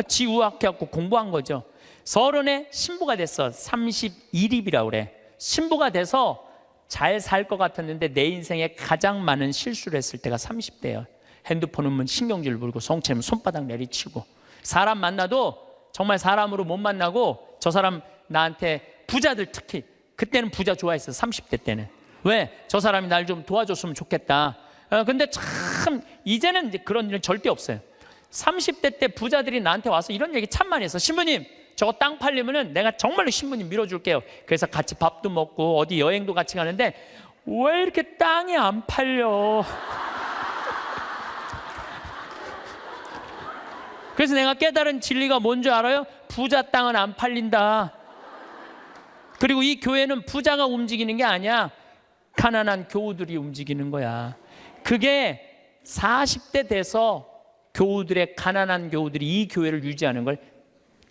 지우학해갖고 공부한 거죠. 30에 신부가 됐어. 31입이라고 그래. 신부가 돼서 잘 살 것 같았는데 내 인생에 가장 많은 실수를 했을 때가 30대예요. 핸드폰은 신경질 부리고 성체면 손바닥 내리치고, 사람 만나도 정말 사람으로 못 만나고, 저 사람 나한테, 부자들 특히 그때는 부자 좋아했어. 30대 때는. 왜? 저 사람이 날 좀 도와줬으면 좋겠다. 근데 참 이제는 이제 그런 일은 절대 없어요. 30대 때 부자들이 나한테 와서 이런 얘기 참 많이 했어. 신부님 저거 땅 팔리면은 내가 정말로 신부님 밀어줄게요. 그래서 같이 밥도 먹고 어디 여행도 같이 가는데 왜 이렇게 땅이 안 팔려? 그래서 내가 깨달은 진리가 뭔지 알아요? 부자 땅은 안 팔린다. 그리고 이 교회는 부자가 움직이는 게 아니야. 가난한 교우들이 움직이는 거야. 그게 40대 돼서 교우들의, 가난한 교우들이 이 교회를 유지하는 걸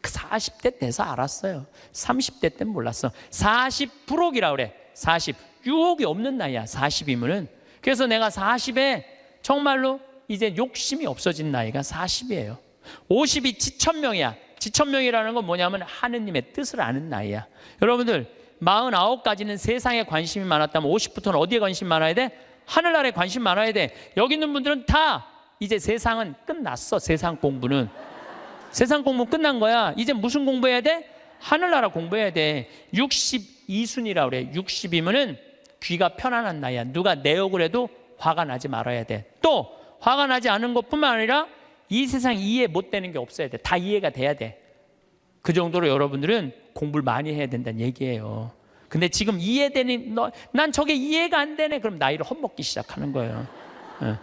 40대 돼서 알았어요. 30대 때는 몰랐어. 40부록이라고 그래. 40. 유혹이 없는 나이야, 40이면은. 그래서 내가 40에 정말로 이제 욕심이 없어진 나이가 40이에요. 50이 지천명이야. 지천명이라는 건 뭐냐면 하느님의 뜻을 아는 나이야. 여러분들 49까지는 세상에 관심이 많았다면 50부터는 어디에 관심 많아야 돼? 하늘나라에 관심 많아야 돼. 여기 있는 분들은 다 이제 세상은 끝났어. 세상 공부는. 세상 공부 끝난 거야. 이제 무슨 공부해야 돼? 하늘나라 공부해야 돼. 62순이라고 그래. 60이면은 귀가 편안한 나이야. 누가 내 욕을 해도 화가 나지 말아야 돼. 또 화가 나지 않은 것뿐만 아니라 이 세상 이해 못 되는 게 없어야 돼. 다 이해가 돼야 돼. 그 정도로 여러분들은 공부를 많이 해야 된다는 얘기예요. 근데 지금 이해되니, 난 저게 이해가 안 되네. 그럼 나이를 헛먹기 시작하는 거예요.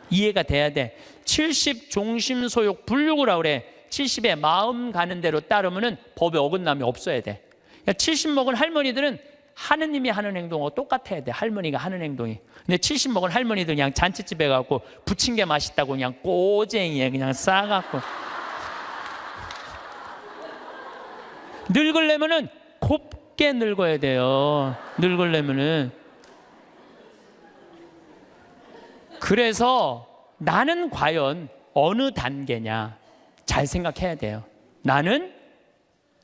이해가 돼야 돼. 70 종심소욕 불육이라고 그래. 70에 마음 가는 대로 따르면은 법에 어긋남이 없어야 돼. 그러니까 70 먹은 할머니들은 하느님이 하는 행동하고 똑같아야 돼. 할머니가 하는 행동이. 근데 70 먹은 할머니들 그냥 잔치집에 가고 부친 게 맛있다고 그냥 꼬쟁이에 그냥 싸갖고. 늙으려면은 곱게 늙어야 돼요. 늙으려면은. 그래서 나는 과연 어느 단계냐 잘 생각해야 돼요. 나는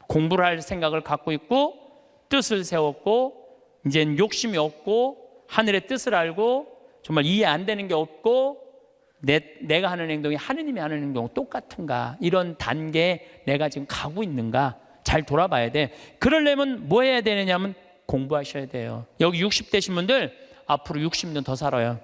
공부를 할 생각을 갖고 있고 뜻을 세웠고 이제는 욕심이 없고 하늘의 뜻을 알고 정말 이해 안 되는 게 없고 내가 하는 행동이 하느님이 하는 행동 똑같은가, 이런 단계에 내가 지금 가고 있는가 잘 돌아봐야 돼. 그러려면 뭐 해야 되느냐면 공부하셔야 돼요. 여기 60대신 분들 앞으로 60년 더 살아요.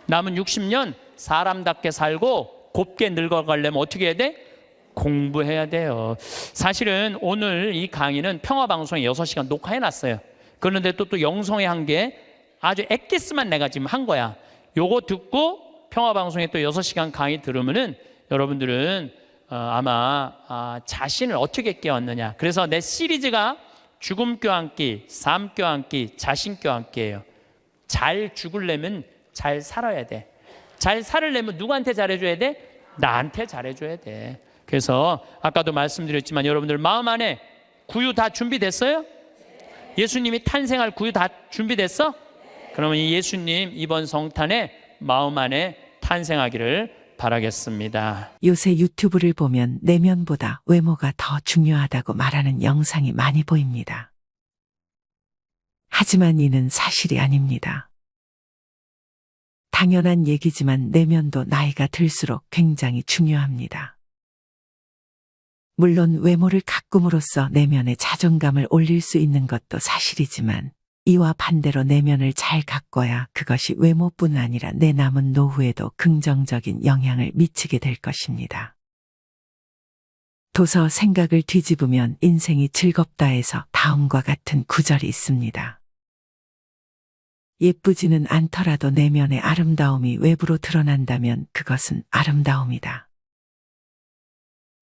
남은 60년 사람답게 살고 곱게 늙어가려면 어떻게 해야 돼? 공부해야 돼요. 사실은 오늘 이 강의는 평화방송에 6시간 녹화해놨어요. 그런데 또 영성에 한 게 아주 엑기스만 내가 지금 한 거야. 요거 듣고 평화방송에 또 6시간 강의 들으면은 여러분들은 아마 자신을 어떻게 깨웠느냐. 그래서 내 시리즈가 죽음 껴안기, 삶 껴안기, 자신 껴안기예요. 잘 죽으려면 잘 살아야 돼. 잘 살으려면 누구한테 잘해줘야 돼? 나한테 잘해줘야 돼. 그래서 아까도 말씀드렸지만 여러분들 마음 안에 구유 다 준비됐어요? 예수님이 탄생할 구유 다 준비됐어? 그러면 이 예수님 이번 성탄에 마음 안에 탄생하기를 바라겠습니다. 요새 유튜브를 보면 내면보다 외모가 더 중요하다고 말하는 영상이 많이 보입니다. 하지만 이는 사실이 아닙니다. 당연한 얘기지만 내면도 나이가 들수록 굉장히 중요합니다. 물론 외모를 가꿈으로써 내면의 자존감을 올릴 수 있는 것도 사실이지만 이와 반대로 내면을 잘 가꿔야 그것이 외모뿐 아니라 내 남은 노후에도 긍정적인 영향을 미치게 될 것입니다. 도서 생각을 뒤집으면 인생이 즐겁다에서 다음과 같은 구절이 있습니다. 예쁘지는 않더라도 내면의 아름다움이 외부로 드러난다면 그것은 아름다움이다.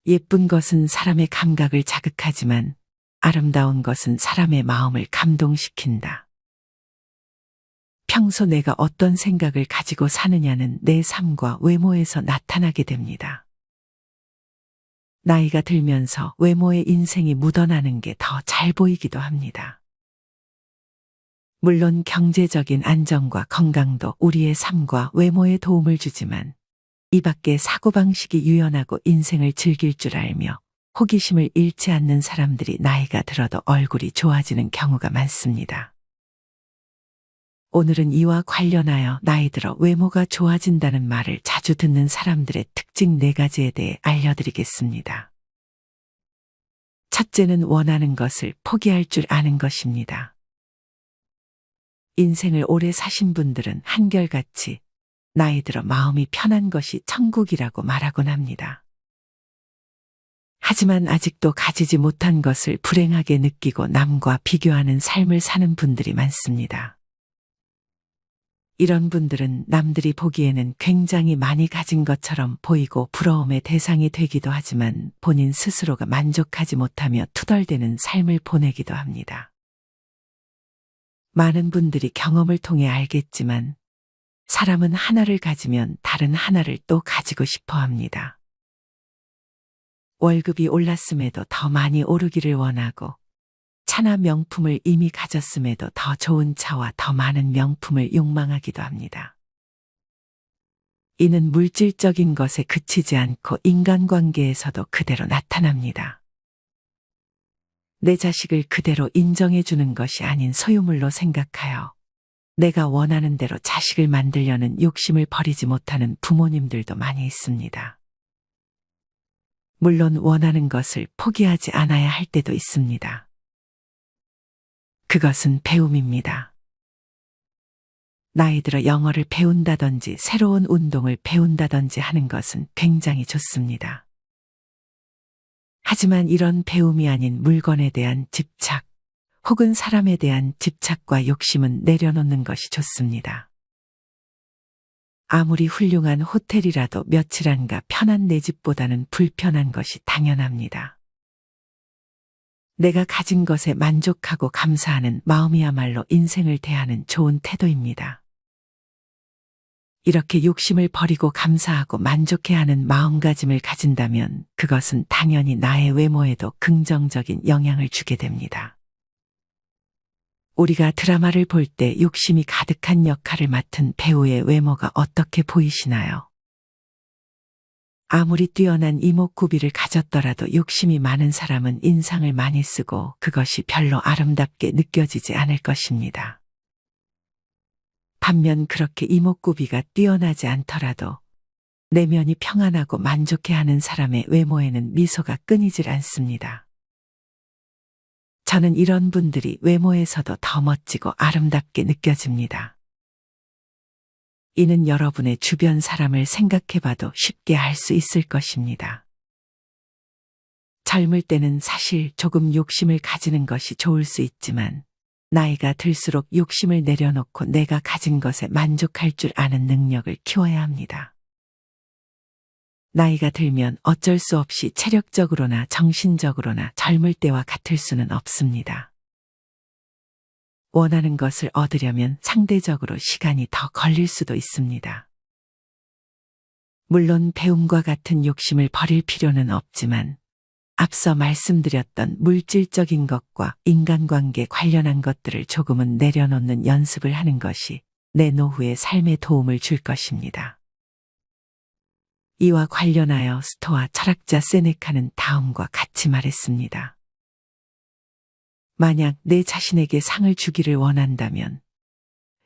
예쁜 것은 사람의 감각을 자극하지만 아름다운 것은 사람의 마음을 감동시킨다. 평소 내가 어떤 생각을 가지고 사느냐는 내 삶과 외모에서 나타나게 됩니다. 나이가 들면서 외모의 인생이 묻어나는 게 더 잘 보이기도 합니다. 물론 경제적인 안정과 건강도 우리의 삶과 외모에 도움을 주지만 이 밖에 사고방식이 유연하고 인생을 즐길 줄 알며 호기심을 잃지 않는 사람들이 나이가 들어도 얼굴이 좋아지는 경우가 많습니다. 오늘은 이와 관련하여 나이 들어 외모가 좋아진다는 말을 자주 듣는 사람들의 특징 4가지에 대해 알려드리겠습니다. 첫째는 원하는 것을 포기할 줄 아는 것입니다. 인생을 오래 사신 분들은 한결같이 나이 들어 마음이 편한 것이 천국이라고 말하곤 합니다. 하지만 아직도 가지지 못한 것을 불행하게 느끼고 남과 비교하는 삶을 사는 분들이 많습니다. 이런 분들은 남들이 보기에는 굉장히 많이 가진 것처럼 보이고 부러움의 대상이 되기도 하지만 본인 스스로가 만족하지 못하며 투덜대는 삶을 보내기도 합니다. 많은 분들이 경험을 통해 알겠지만 사람은 하나를 가지면 다른 하나를 또 가지고 싶어 합니다. 월급이 올랐음에도 더 많이 오르기를 원하고 차나 명품을 이미 가졌음에도 더 좋은 차와 더 많은 명품을 욕망하기도 합니다. 이는 물질적인 것에 그치지 않고 인간관계에서도 그대로 나타납니다. 내 자식을 그대로 인정해 주는 것이 아닌 소유물로 생각하여 내가 원하는 대로 자식을 만들려는 욕심을 버리지 못하는 부모님들도 많이 있습니다. 물론 원하는 것을 포기하지 않아야 할 때도 있습니다. 그것은 배움입니다. 나이 들어 영어를 배운다든지 새로운 운동을 배운다든지 하는 것은 굉장히 좋습니다. 하지만 이런 배움이 아닌 물건에 대한 집착, 혹은 사람에 대한 집착과 욕심은 내려놓는 것이 좋습니다. 아무리 훌륭한 호텔이라도 며칠 안가 편한 내 집보다는 불편한 것이 당연합니다. 내가 가진 것에 만족하고 감사하는 마음이야말로 인생을 대하는 좋은 태도입니다. 이렇게 욕심을 버리고 감사하고 만족해야 하는 마음가짐을 가진다면 그것은 당연히 나의 외모에도 긍정적인 영향을 주게 됩니다. 우리가 드라마를 볼 때 욕심이 가득한 역할을 맡은 배우의 외모가 어떻게 보이시나요? 아무리 뛰어난 이목구비를 가졌더라도 욕심이 많은 사람은 인상을 많이 쓰고 그것이 별로 아름답게 느껴지지 않을 것입니다. 반면 그렇게 이목구비가 뛰어나지 않더라도 내면이 평안하고 만족해하는 사람의 외모에는 미소가 끊이질 않습니다. 저는 이런 분들이 외모에서도 더 멋지고 아름답게 느껴집니다. 이는 여러분의 주변 사람을 생각해봐도 쉽게 알 수 있을 것입니다. 젊을 때는 사실 조금 욕심을 가지는 것이 좋을 수 있지만 나이가 들수록 욕심을 내려놓고 내가 가진 것에 만족할 줄 아는 능력을 키워야 합니다. 나이가 들면 어쩔 수 없이 체력적으로나 정신적으로나 젊을 때와 같을 수는 없습니다. 원하는 것을 얻으려면 상대적으로 시간이 더 걸릴 수도 있습니다. 물론 배움과 같은 욕심을 버릴 필요는 없지만 앞서 말씀드렸던 물질적인 것과 인간관계 관련한 것들을 조금은 내려놓는 연습을 하는 것이 내 노후의 삶에 도움을 줄 것입니다. 이와 관련하여 스토아 철학자 세네카는 다음과 같이 말했습니다. 만약 내 자신에게 상을 주기를 원한다면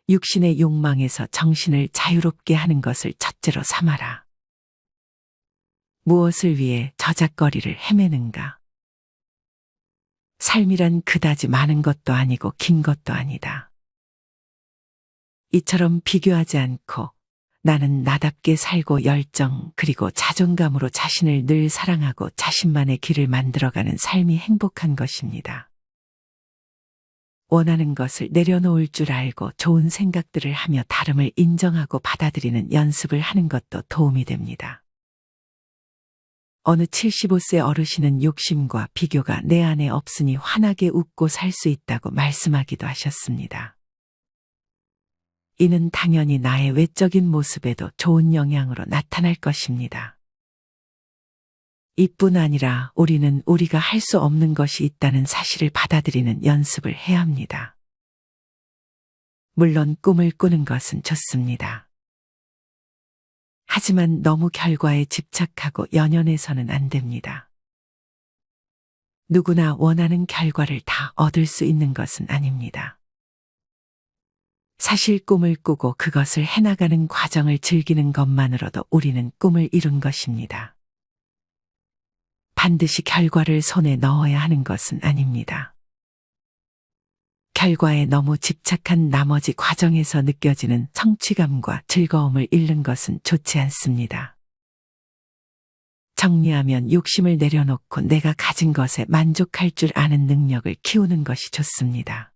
육신의 욕망에서 정신을 자유롭게 하는 것을 첫째로 삼아라. 무엇을 위해 저작거리를 헤매는가? 삶이란 그다지 많은 것도 아니고 긴 것도 아니다. 이처럼 비교하지 않고 나는 나답게 살고 열정 그리고 자존감으로 자신을 늘 사랑하고 자신만의 길을 만들어가는 삶이 행복한 것입니다. 원하는 것을 내려놓을 줄 알고 좋은 생각들을 하며 다름을 인정하고 받아들이는 연습을 하는 것도 도움이 됩니다. 어느 75세 어르신은 욕심과 비교가 내 안에 없으니 환하게 웃고 살 수 있다고 말씀하기도 하셨습니다. 이는 당연히 나의 외적인 모습에도 좋은 영향으로 나타날 것입니다. 이뿐 아니라 우리는 우리가 할 수 없는 것이 있다는 사실을 받아들이는 연습을 해야 합니다. 물론 꿈을 꾸는 것은 좋습니다. 하지만 너무 결과에 집착하고 연연해서는 안 됩니다. 누구나 원하는 결과를 다 얻을 수 있는 것은 아닙니다. 사실 꿈을 꾸고 그것을 해나가는 과정을 즐기는 것만으로도 우리는 꿈을 이룬 것입니다. 반드시 결과를 손에 넣어야 하는 것은 아닙니다. 결과에 너무 집착한 나머지 과정에서 느껴지는 성취감과 즐거움을 잃는 것은 좋지 않습니다. 정리하면 욕심을 내려놓고 내가 가진 것에 만족할 줄 아는 능력을 키우는 것이 좋습니다.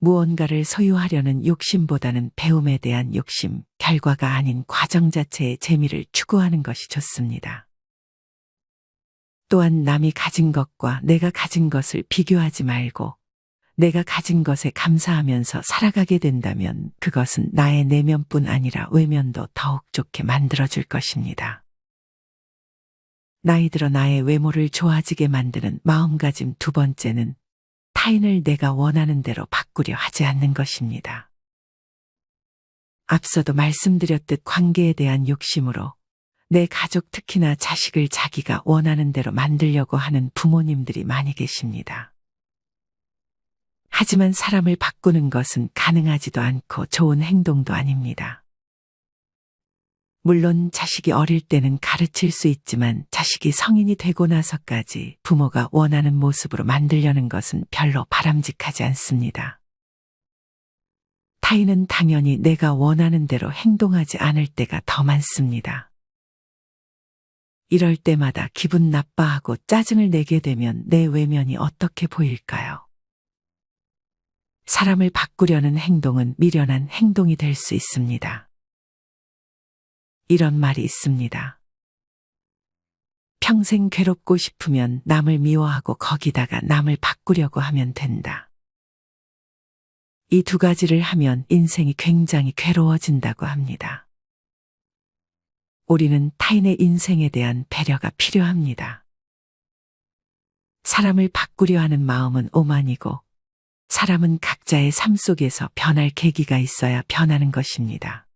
무언가를 소유하려는 욕심보다는 배움에 대한 욕심, 결과가 아닌 과정 자체의 재미를 추구하는 것이 좋습니다. 또한 남이 가진 것과 내가 가진 것을 비교하지 말고 내가 가진 것에 감사하면서 살아가게 된다면 그것은 나의 내면뿐 아니라 외면도 더욱 좋게 만들어줄 것입니다. 나이 들어 나의 외모를 좋아지게 만드는 마음가짐 두 번째는 타인을 내가 원하는 대로 바꾸려 하지 않는 것입니다. 앞서도 말씀드렸듯 관계에 대한 욕심으로 내 가족 특히나 자식을 자기가 원하는 대로 만들려고 하는 부모님들이 많이 계십니다. 하지만 사람을 바꾸는 것은 가능하지도 않고 좋은 행동도 아닙니다. 물론 자식이 어릴 때는 가르칠 수 있지만 자식이 성인이 되고 나서까지 부모가 원하는 모습으로 만들려는 것은 별로 바람직하지 않습니다. 타인은 당연히 내가 원하는 대로 행동하지 않을 때가 더 많습니다. 이럴 때마다 기분 나빠하고 짜증을 내게 되면 내 외면이 어떻게 보일까요? 사람을 바꾸려는 행동은 미련한 행동이 될 수 있습니다. 이런 말이 있습니다. 평생 괴롭고 싶으면 남을 미워하고 거기다가 남을 바꾸려고 하면 된다. 이 두 가지를 하면 인생이 굉장히 괴로워진다고 합니다. 우리는 타인의 인생에 대한 배려가 필요합니다. 사람을 바꾸려 하는 마음은 오만이고 사람은 각자의 삶 속에서 변할 계기가 있어야 변하는 것입니다.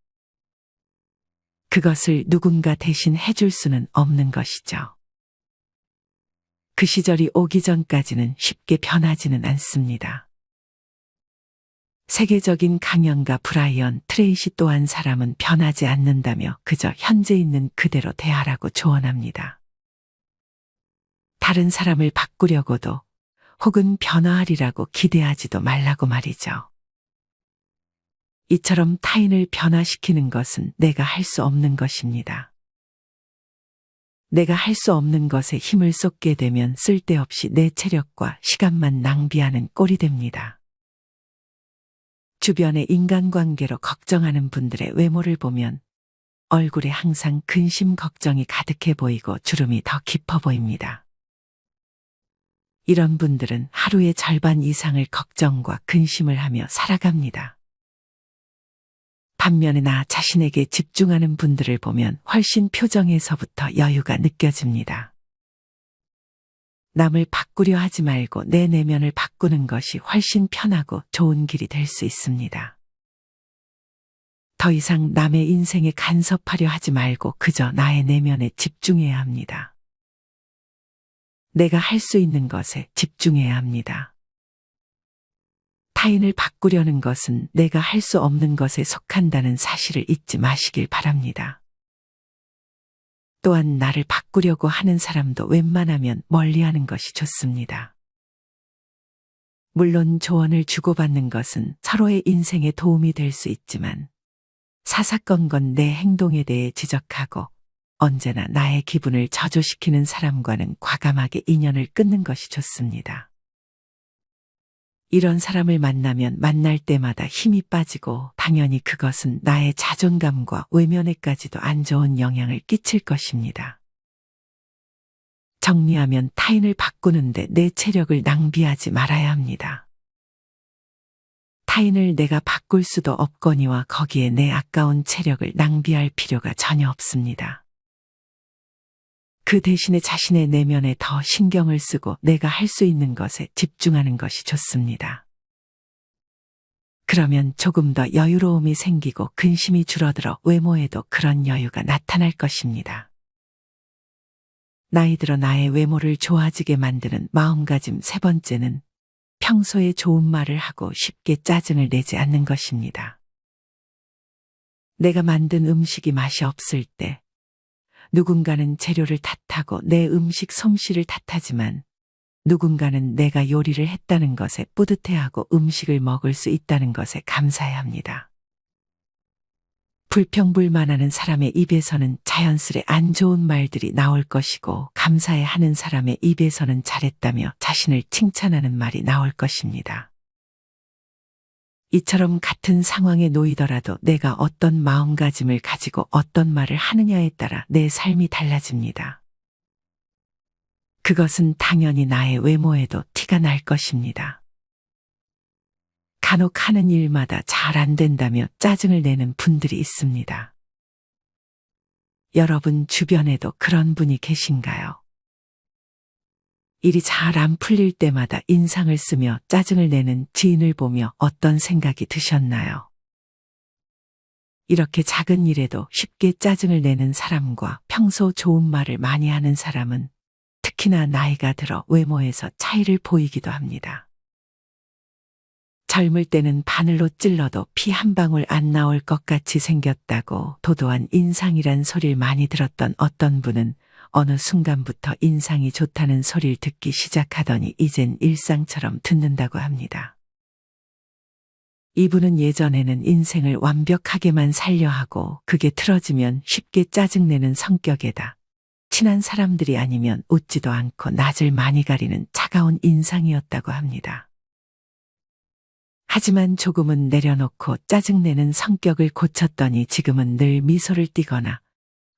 그것을 누군가 대신 해줄 수는 없는 것이죠. 그 시절이 오기 전까지는 쉽게 변하지는 않습니다. 세계적인 강연가 브라이언 트레이시 또한 사람은 변하지 않는다며 그저 현재 있는 그대로 대하라고 조언합니다. 다른 사람을 바꾸려고도 혹은 변화하리라고 기대하지도 말라고 말이죠. 이처럼 타인을 변화시키는 것은 내가 할 수 없는 것입니다. 내가 할 수 없는 것에 힘을 쏟게 되면 쓸데없이 내 체력과 시간만 낭비하는 꼴이 됩니다. 주변의 인간관계로 걱정하는 분들의 외모를 보면 얼굴에 항상 근심 걱정이 가득해 보이고 주름이 더 깊어 보입니다. 이런 분들은 하루의 절반 이상을 걱정과 근심을 하며 살아갑니다. 반면에 나 자신에게 집중하는 분들을 보면 훨씬 표정에서부터 여유가 느껴집니다. 남을 바꾸려 하지 말고 내 내면을 바꾸는 것이 훨씬 편하고 좋은 길이 될 수 있습니다. 더 이상 남의 인생에 간섭하려 하지 말고 그저 나의 내면에 집중해야 합니다. 내가 할 수 있는 것에 집중해야 합니다. 타인을 바꾸려는 것은 내가 할 수 없는 것에 속한다는 사실을 잊지 마시길 바랍니다. 또한 나를 바꾸려고 하는 사람도 웬만하면 멀리하는 것이 좋습니다. 물론 조언을 주고받는 것은 서로의 인생에 도움이 될 수 있지만 사사건건 내 행동에 대해 지적하고 언제나 나의 기분을 저조시키는 사람과는 과감하게 인연을 끊는 것이 좋습니다. 이런 사람을 만나면 만날 때마다 힘이 빠지고 당연히 그것은 나의 자존감과 외면에까지도 안 좋은 영향을 끼칠 것입니다. 정리하면 타인을 바꾸는데 내 체력을 낭비하지 말아야 합니다. 타인을 내가 바꿀 수도 없거니와 거기에 내 아까운 체력을 낭비할 필요가 전혀 없습니다. 그 대신에 자신의 내면에 더 신경을 쓰고 내가 할 수 있는 것에 집중하는 것이 좋습니다. 그러면 조금 더 여유로움이 생기고 근심이 줄어들어 외모에도 그런 여유가 나타날 것입니다. 나이 들어 나의 외모를 좋아지게 만드는 마음가짐 세 번째는 평소에 좋은 말을 하고 쉽게 짜증을 내지 않는 것입니다. 내가 만든 음식이 맛이 없을 때 누군가는 재료를 탓하고 내 음식 솜씨를 탓하지만 누군가는 내가 요리를 했다는 것에 뿌듯해하고 음식을 먹을 수 있다는 것에 감사해야 합니다. 불평불만하는 사람의 입에서는 자연스레 안 좋은 말들이 나올 것이고 감사해하는 사람의 입에서는 잘했다며 자신을 칭찬하는 말이 나올 것입니다. 이처럼 같은 상황에 놓이더라도 내가 어떤 마음가짐을 가지고 어떤 말을 하느냐에 따라 내 삶이 달라집니다. 그것은 당연히 나의 외모에도 티가 날 것입니다. 간혹 하는 일마다 잘 안 된다며 짜증을 내는 분들이 있습니다. 여러분 주변에도 그런 분이 계신가요? 일이 잘 안 풀릴 때마다 인상을 쓰며 짜증을 내는 지인을 보며 어떤 생각이 드셨나요? 이렇게 작은 일에도 쉽게 짜증을 내는 사람과 평소 좋은 말을 많이 하는 사람은 특히나 나이가 들어 외모에서 차이를 보이기도 합니다. 젊을 때는 바늘로 찔러도 피 한 방울 안 나올 것 같이 생겼다고 도도한 인상이란 소리를 많이 들었던 어떤 분은 어느 순간부터 인상이 좋다는 소리를 듣기 시작하더니 이젠 일상처럼 듣는다고 합니다. 이분은 예전에는 인생을 완벽하게만 살려 하고 그게 틀어지면 쉽게 짜증내는 성격에다 친한 사람들이 아니면 웃지도 않고 낯을 많이 가리는 차가운 인상이었다고 합니다. 하지만 조금은 내려놓고 짜증내는 성격을 고쳤더니 지금은 늘 미소를 띠거나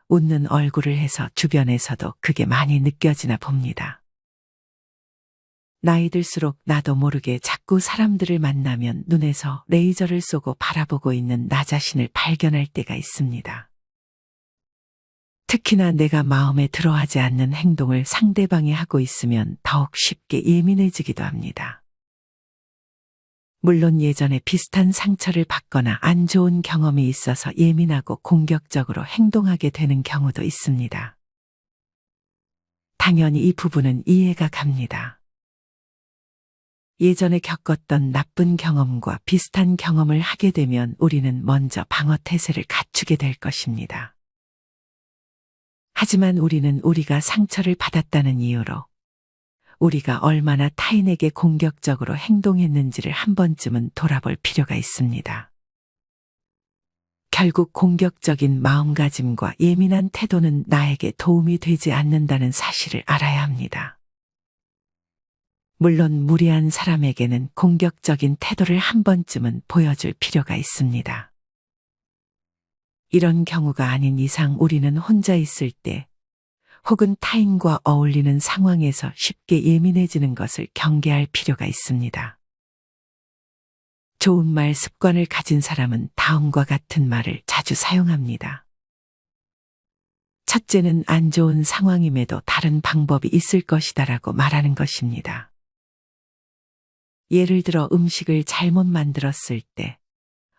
웃는 얼굴을 해서 주변에서도 그게 많이 느껴지나 봅니다. 나이 들수록 나도 모르게 자꾸 사람들을 만나면 눈에서 레이저를 쏘고 바라보고 있는 나 자신을 발견할 때가 있습니다. 특히나 내가 마음에 들어하지 않는 행동을 상대방이 하고 있으면 더욱 쉽게 예민해지기도 합니다. 물론 예전에 비슷한 상처를 받거나 안 좋은 경험이 있어서 예민하고 공격적으로 행동하게 되는 경우도 있습니다. 당연히 이 부분은 이해가 갑니다. 예전에 겪었던 나쁜 경험과 비슷한 경험을 하게 되면 우리는 먼저 방어 태세를 갖추게 될 것입니다. 하지만 우리는 우리가 상처를 받았다는 이유로 우리가 얼마나 타인에게 공격적으로 행동했는지를 한 번쯤은 돌아볼 필요가 있습니다. 결국 공격적인 마음가짐과 예민한 태도는 나에게 도움이 되지 않는다는 사실을 알아야 합니다. 물론 무례한 사람에게는 공격적인 태도를 한 번쯤은 보여줄 필요가 있습니다. 이런 경우가 아닌 이상 우리는 혼자 있을 때 혹은 타인과 어울리는 상황에서 쉽게 예민해지는 것을 경계할 필요가 있습니다. 좋은 말 습관을 가진 사람은 다음과 같은 말을 자주 사용합니다. 첫째는 안 좋은 상황임에도 다른 방법이 있을 것이다라고 말하는 것입니다. 예를 들어 음식을 잘못 만들었을 때,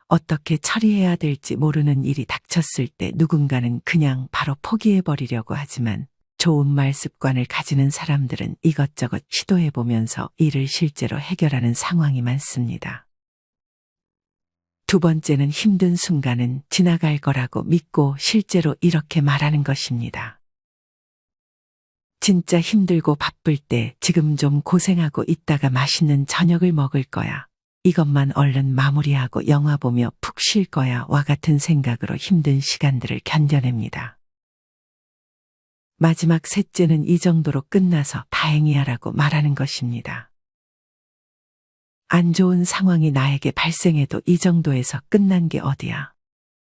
어떻게 처리해야 될지 모르는 일이 닥쳤을 때 누군가는 그냥 바로 포기해버리려고 하지만 좋은 말 습관을 가지는 사람들은 이것저것 시도해보면서 일을 실제로 해결하는 상황이 많습니다. 두 번째는 힘든 순간은 지나갈 거라고 믿고 실제로 이렇게 말하는 것입니다. 진짜 힘들고 바쁠 때 지금 좀 고생하고 있다가 맛있는 저녁을 먹을 거야. 이것만 얼른 마무리하고 영화 보며 푹 쉴 거야 와 같은 생각으로 힘든 시간들을 견뎌냅니다. 마지막 셋째는 이 정도로 끝나서 다행이야라고 말하는 것입니다. 안 좋은 상황이 나에게 발생해도 이 정도에서 끝난 게 어디야?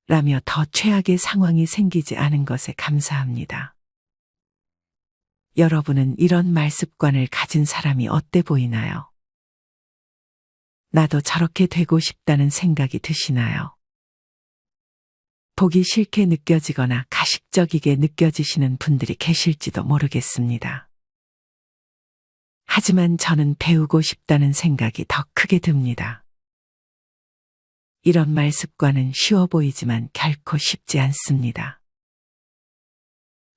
라며 더 최악의 상황이 생기지 않은 것에 감사합니다. 여러분은 이런 말습관을 가진 사람이 어때 보이나요? 나도 저렇게 되고 싶다는 생각이 드시나요? 보기 싫게 느껴지거나 가식적이게 느껴지시는 분들이 계실지도 모르겠습니다. 하지만 저는 배우고 싶다는 생각이 더 크게 듭니다. 이런 말습관은 쉬워 보이지만 결코 쉽지 않습니다.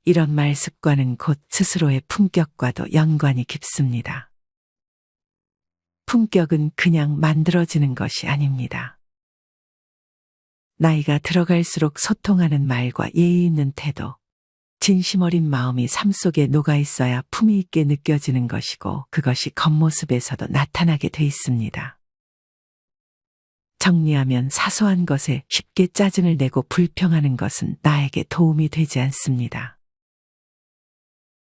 이런 말습관은 곧 스스로의 품격과도 연관이 깊습니다. 품격은 그냥 만들어지는 것이 아닙니다. 나이가 들어갈수록 소통하는 말과 예의 있는 태도, 진심 어린 마음이 삶 속에 녹아 있어야 품위 있게 느껴지는 것이고 그것이 겉모습에서도 나타나게 돼 있습니다. 정리하면 사소한 것에 쉽게 짜증을 내고 불평하는 것은 나에게 도움이 되지 않습니다.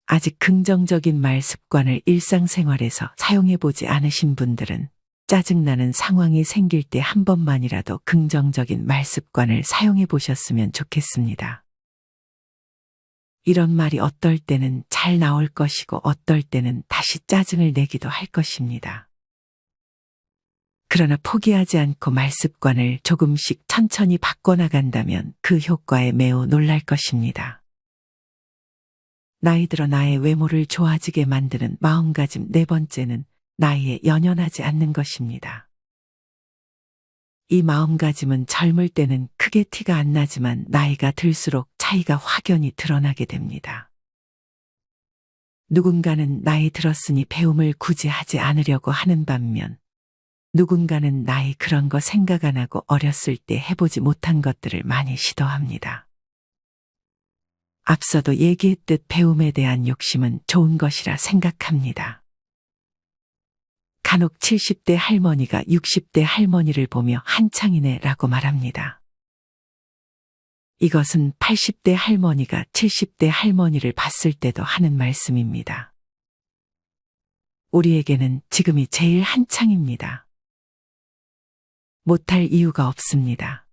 아직 긍정적인 말 습관을 일상생활에서 사용해보지 않으신 분들은 짜증나는 상황이 생길 때 한 번만이라도 긍정적인 말 습관을 사용해보셨으면 좋겠습니다. 이런 말이 어떨 때는 잘 나올 것이고 어떨 때는 다시 짜증을 내기도 할 것입니다. 그러나 포기하지 않고 말 습관을 조금씩 천천히 바꿔나간다면 그 효과에 매우 놀랄 것입니다. 나이 들어 나의 외모를 좋아지게 만드는 마음가짐 네 번째는 나이에 연연하지 않는 것입니다. 이 마음가짐은 젊을 때는 크게 티가 안 나지만 나이가 들수록 차이가 확연히 드러나게 됩니다. 누군가는 나이 들었으니 배움을 굳이 하지 않으려고 하는 반면 누군가는 나이 그런 거 생각 안 하고 어렸을 때 해보지 못한 것들을 많이 시도합니다. 앞서도 얘기했듯 배움에 대한 욕심은 좋은 것이라 생각합니다. 간혹 70대 할머니가 60대 할머니를 보며 한창이네 라고 말합니다. 이것은 80대 할머니가 70대 할머니를 봤을 때도 하는 말씀입니다. 우리에게는 지금이 제일 한창입니다. 못할 이유가 없습니다.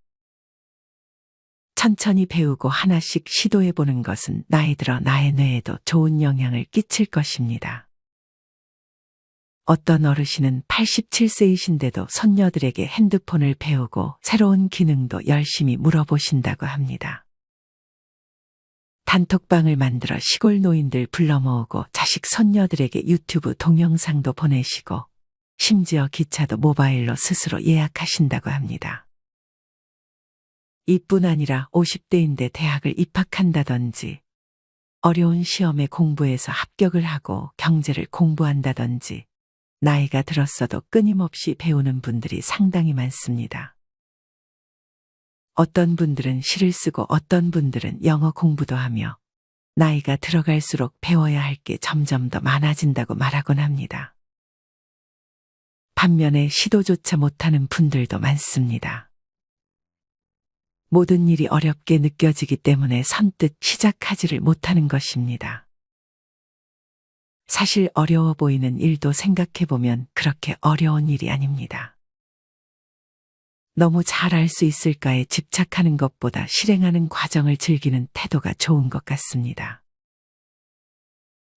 천천히 배우고 하나씩 시도해보는 것은 나이 들어 나의 뇌에도 좋은 영향을 끼칠 것입니다. 어떤 어르신은 87세이신데도 손녀들에게 핸드폰을 배우고 새로운 기능도 열심히 물어보신다고 합니다. 단톡방을 만들어 시골 노인들 불러 모으고 자식 손녀들에게 유튜브 동영상도 보내시고 심지어 기차도 모바일로 스스로 예약하신다고 합니다. 이뿐 아니라 50대인데 대학을 입학한다든지 어려운 시험에 공부해서 합격을 하고 경제를 공부한다든지 나이가 들었어도 끊임없이 배우는 분들이 상당히 많습니다. 어떤 분들은 시를 쓰고 어떤 분들은 영어 공부도 하며 나이가 들어갈수록 배워야 할 게 점점 더 많아진다고 말하곤 합니다. 반면에 시도조차 못하는 분들도 많습니다. 모든 일이 어렵게 느껴지기 때문에 선뜻 시작하지를 못하는 것입니다. 사실 어려워 보이는 일도 생각해보면 그렇게 어려운 일이 아닙니다. 너무 잘할 수 있을까에 집착하는 것보다 실행하는 과정을 즐기는 태도가 좋은 것 같습니다.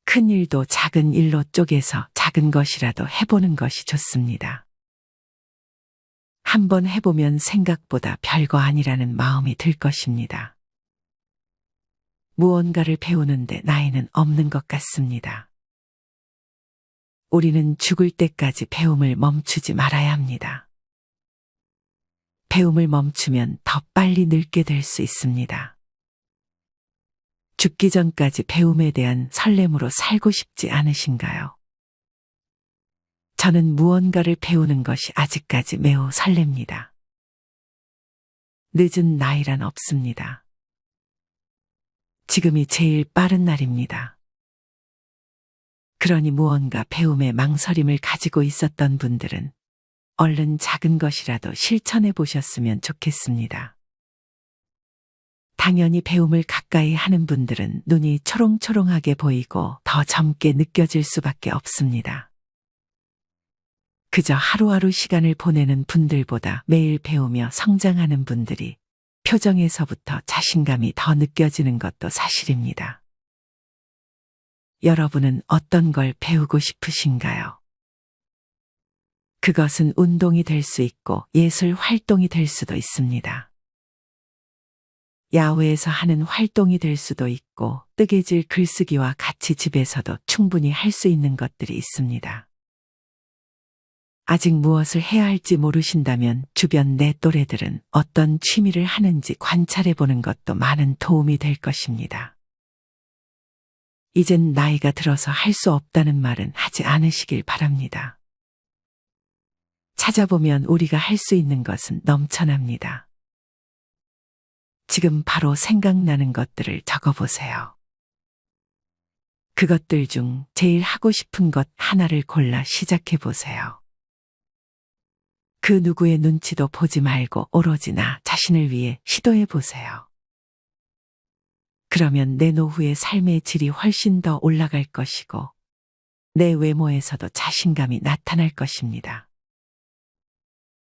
큰 일도 작은 일로 쪼개서 작은 것이라도 해보는 것이 좋습니다. 한번 해보면 생각보다 별거 아니라는 마음이 들 것입니다. 무언가를 배우는데 나이는 없는 것 같습니다. 우리는 죽을 때까지 배움을 멈추지 말아야 합니다. 배움을 멈추면 더 빨리 늙게 될 수 있습니다. 죽기 전까지 배움에 대한 설렘으로 살고 싶지 않으신가요? 저는 무언가를 배우는 것이 아직까지 매우 설렙니다. 늦은 나이란 없습니다. 지금이 제일 빠른 날입니다. 그러니 무언가 배움에 망설임을 가지고 있었던 분들은 얼른 작은 것이라도 실천해 보셨으면 좋겠습니다. 당연히 배움을 가까이 하는 분들은 눈이 초롱초롱하게 보이고 더 젊게 느껴질 수밖에 없습니다. 그저 하루하루 시간을 보내는 분들보다 매일 배우며 성장하는 분들이 표정에서부터 자신감이 더 느껴지는 것도 사실입니다. 여러분은 어떤 걸 배우고 싶으신가요? 그것은 운동이 될 수 있고 예술 활동이 될 수도 있습니다. 야외에서 하는 활동이 될 수도 있고 뜨개질 글쓰기와 같이 집에서도 충분히 할 수 있는 것들이 있습니다. 아직 무엇을 해야 할지 모르신다면 주변 내 또래들은 어떤 취미를 하는지 관찰해 보는 것도 많은 도움이 될 것입니다. 이젠 나이가 들어서 할 수 없다는 말은 하지 않으시길 바랍니다. 찾아보면 우리가 할 수 있는 것은 넘쳐납니다. 지금 바로 생각나는 것들을 적어보세요. 그것들 중 제일 하고 싶은 것 하나를 골라 시작해보세요. 그 누구의 눈치도 보지 말고 오로지 나 자신을 위해 시도해보세요. 그러면 내 노후의 삶의 질이 훨씬 더 올라갈 것이고 내 외모에서도 자신감이 나타날 것입니다.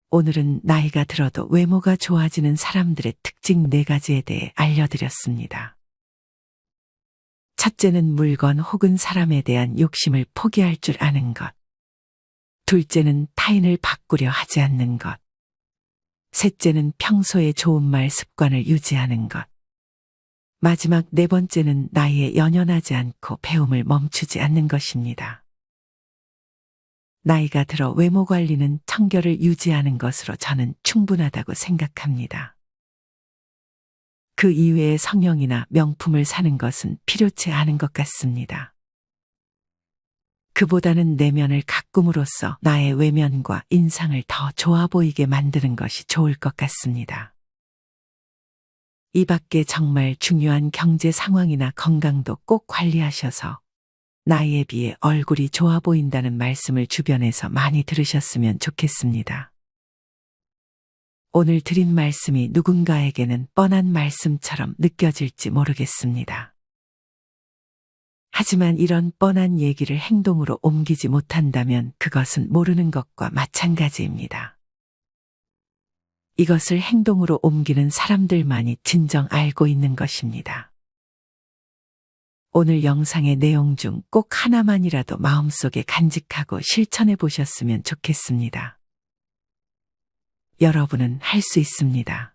오늘은 나이가 들어도 외모가 좋아지는 사람들의 특징 4가지에 대해 알려드렸습니다. 첫째는 물건 혹은 사람에 대한 욕심을 포기할 줄 아는 것. 둘째는 타인을 바꾸려 하지 않는 것. 셋째는 평소에 좋은 말 습관을 유지하는 것. 마지막 4번째는 나이에 연연하지 않고 배움을 멈추지 않는 것입니다. 나이가 들어 외모 관리는 청결을 유지하는 것으로 저는 충분하다고 생각합니다. 그 이외의 성형이나 명품을 사는 것은 필요치 않은 것 같습니다. 그보다는 내면을 가꿈으로써 나의 외면과 인상을 더 좋아 보이게 만드는 것이 좋을 것 같습니다. 이 밖에 정말 중요한 경제 상황이나 건강도 꼭 관리하셔서 나이에 비해 얼굴이 좋아 보인다는 말씀을 주변에서 많이 들으셨으면 좋겠습니다. 오늘 드린 말씀이 누군가에게는 뻔한 말씀처럼 느껴질지 모르겠습니다. 하지만 이런 뻔한 얘기를 행동으로 옮기지 못한다면 그것은 모르는 것과 마찬가지입니다. 이것을 행동으로 옮기는 사람들만이 진정 알고 있는 것입니다. 오늘 영상의 내용 중 꼭 하나만이라도 마음속에 간직하고 실천해 보셨으면 좋겠습니다. 여러분은 할 수 있습니다.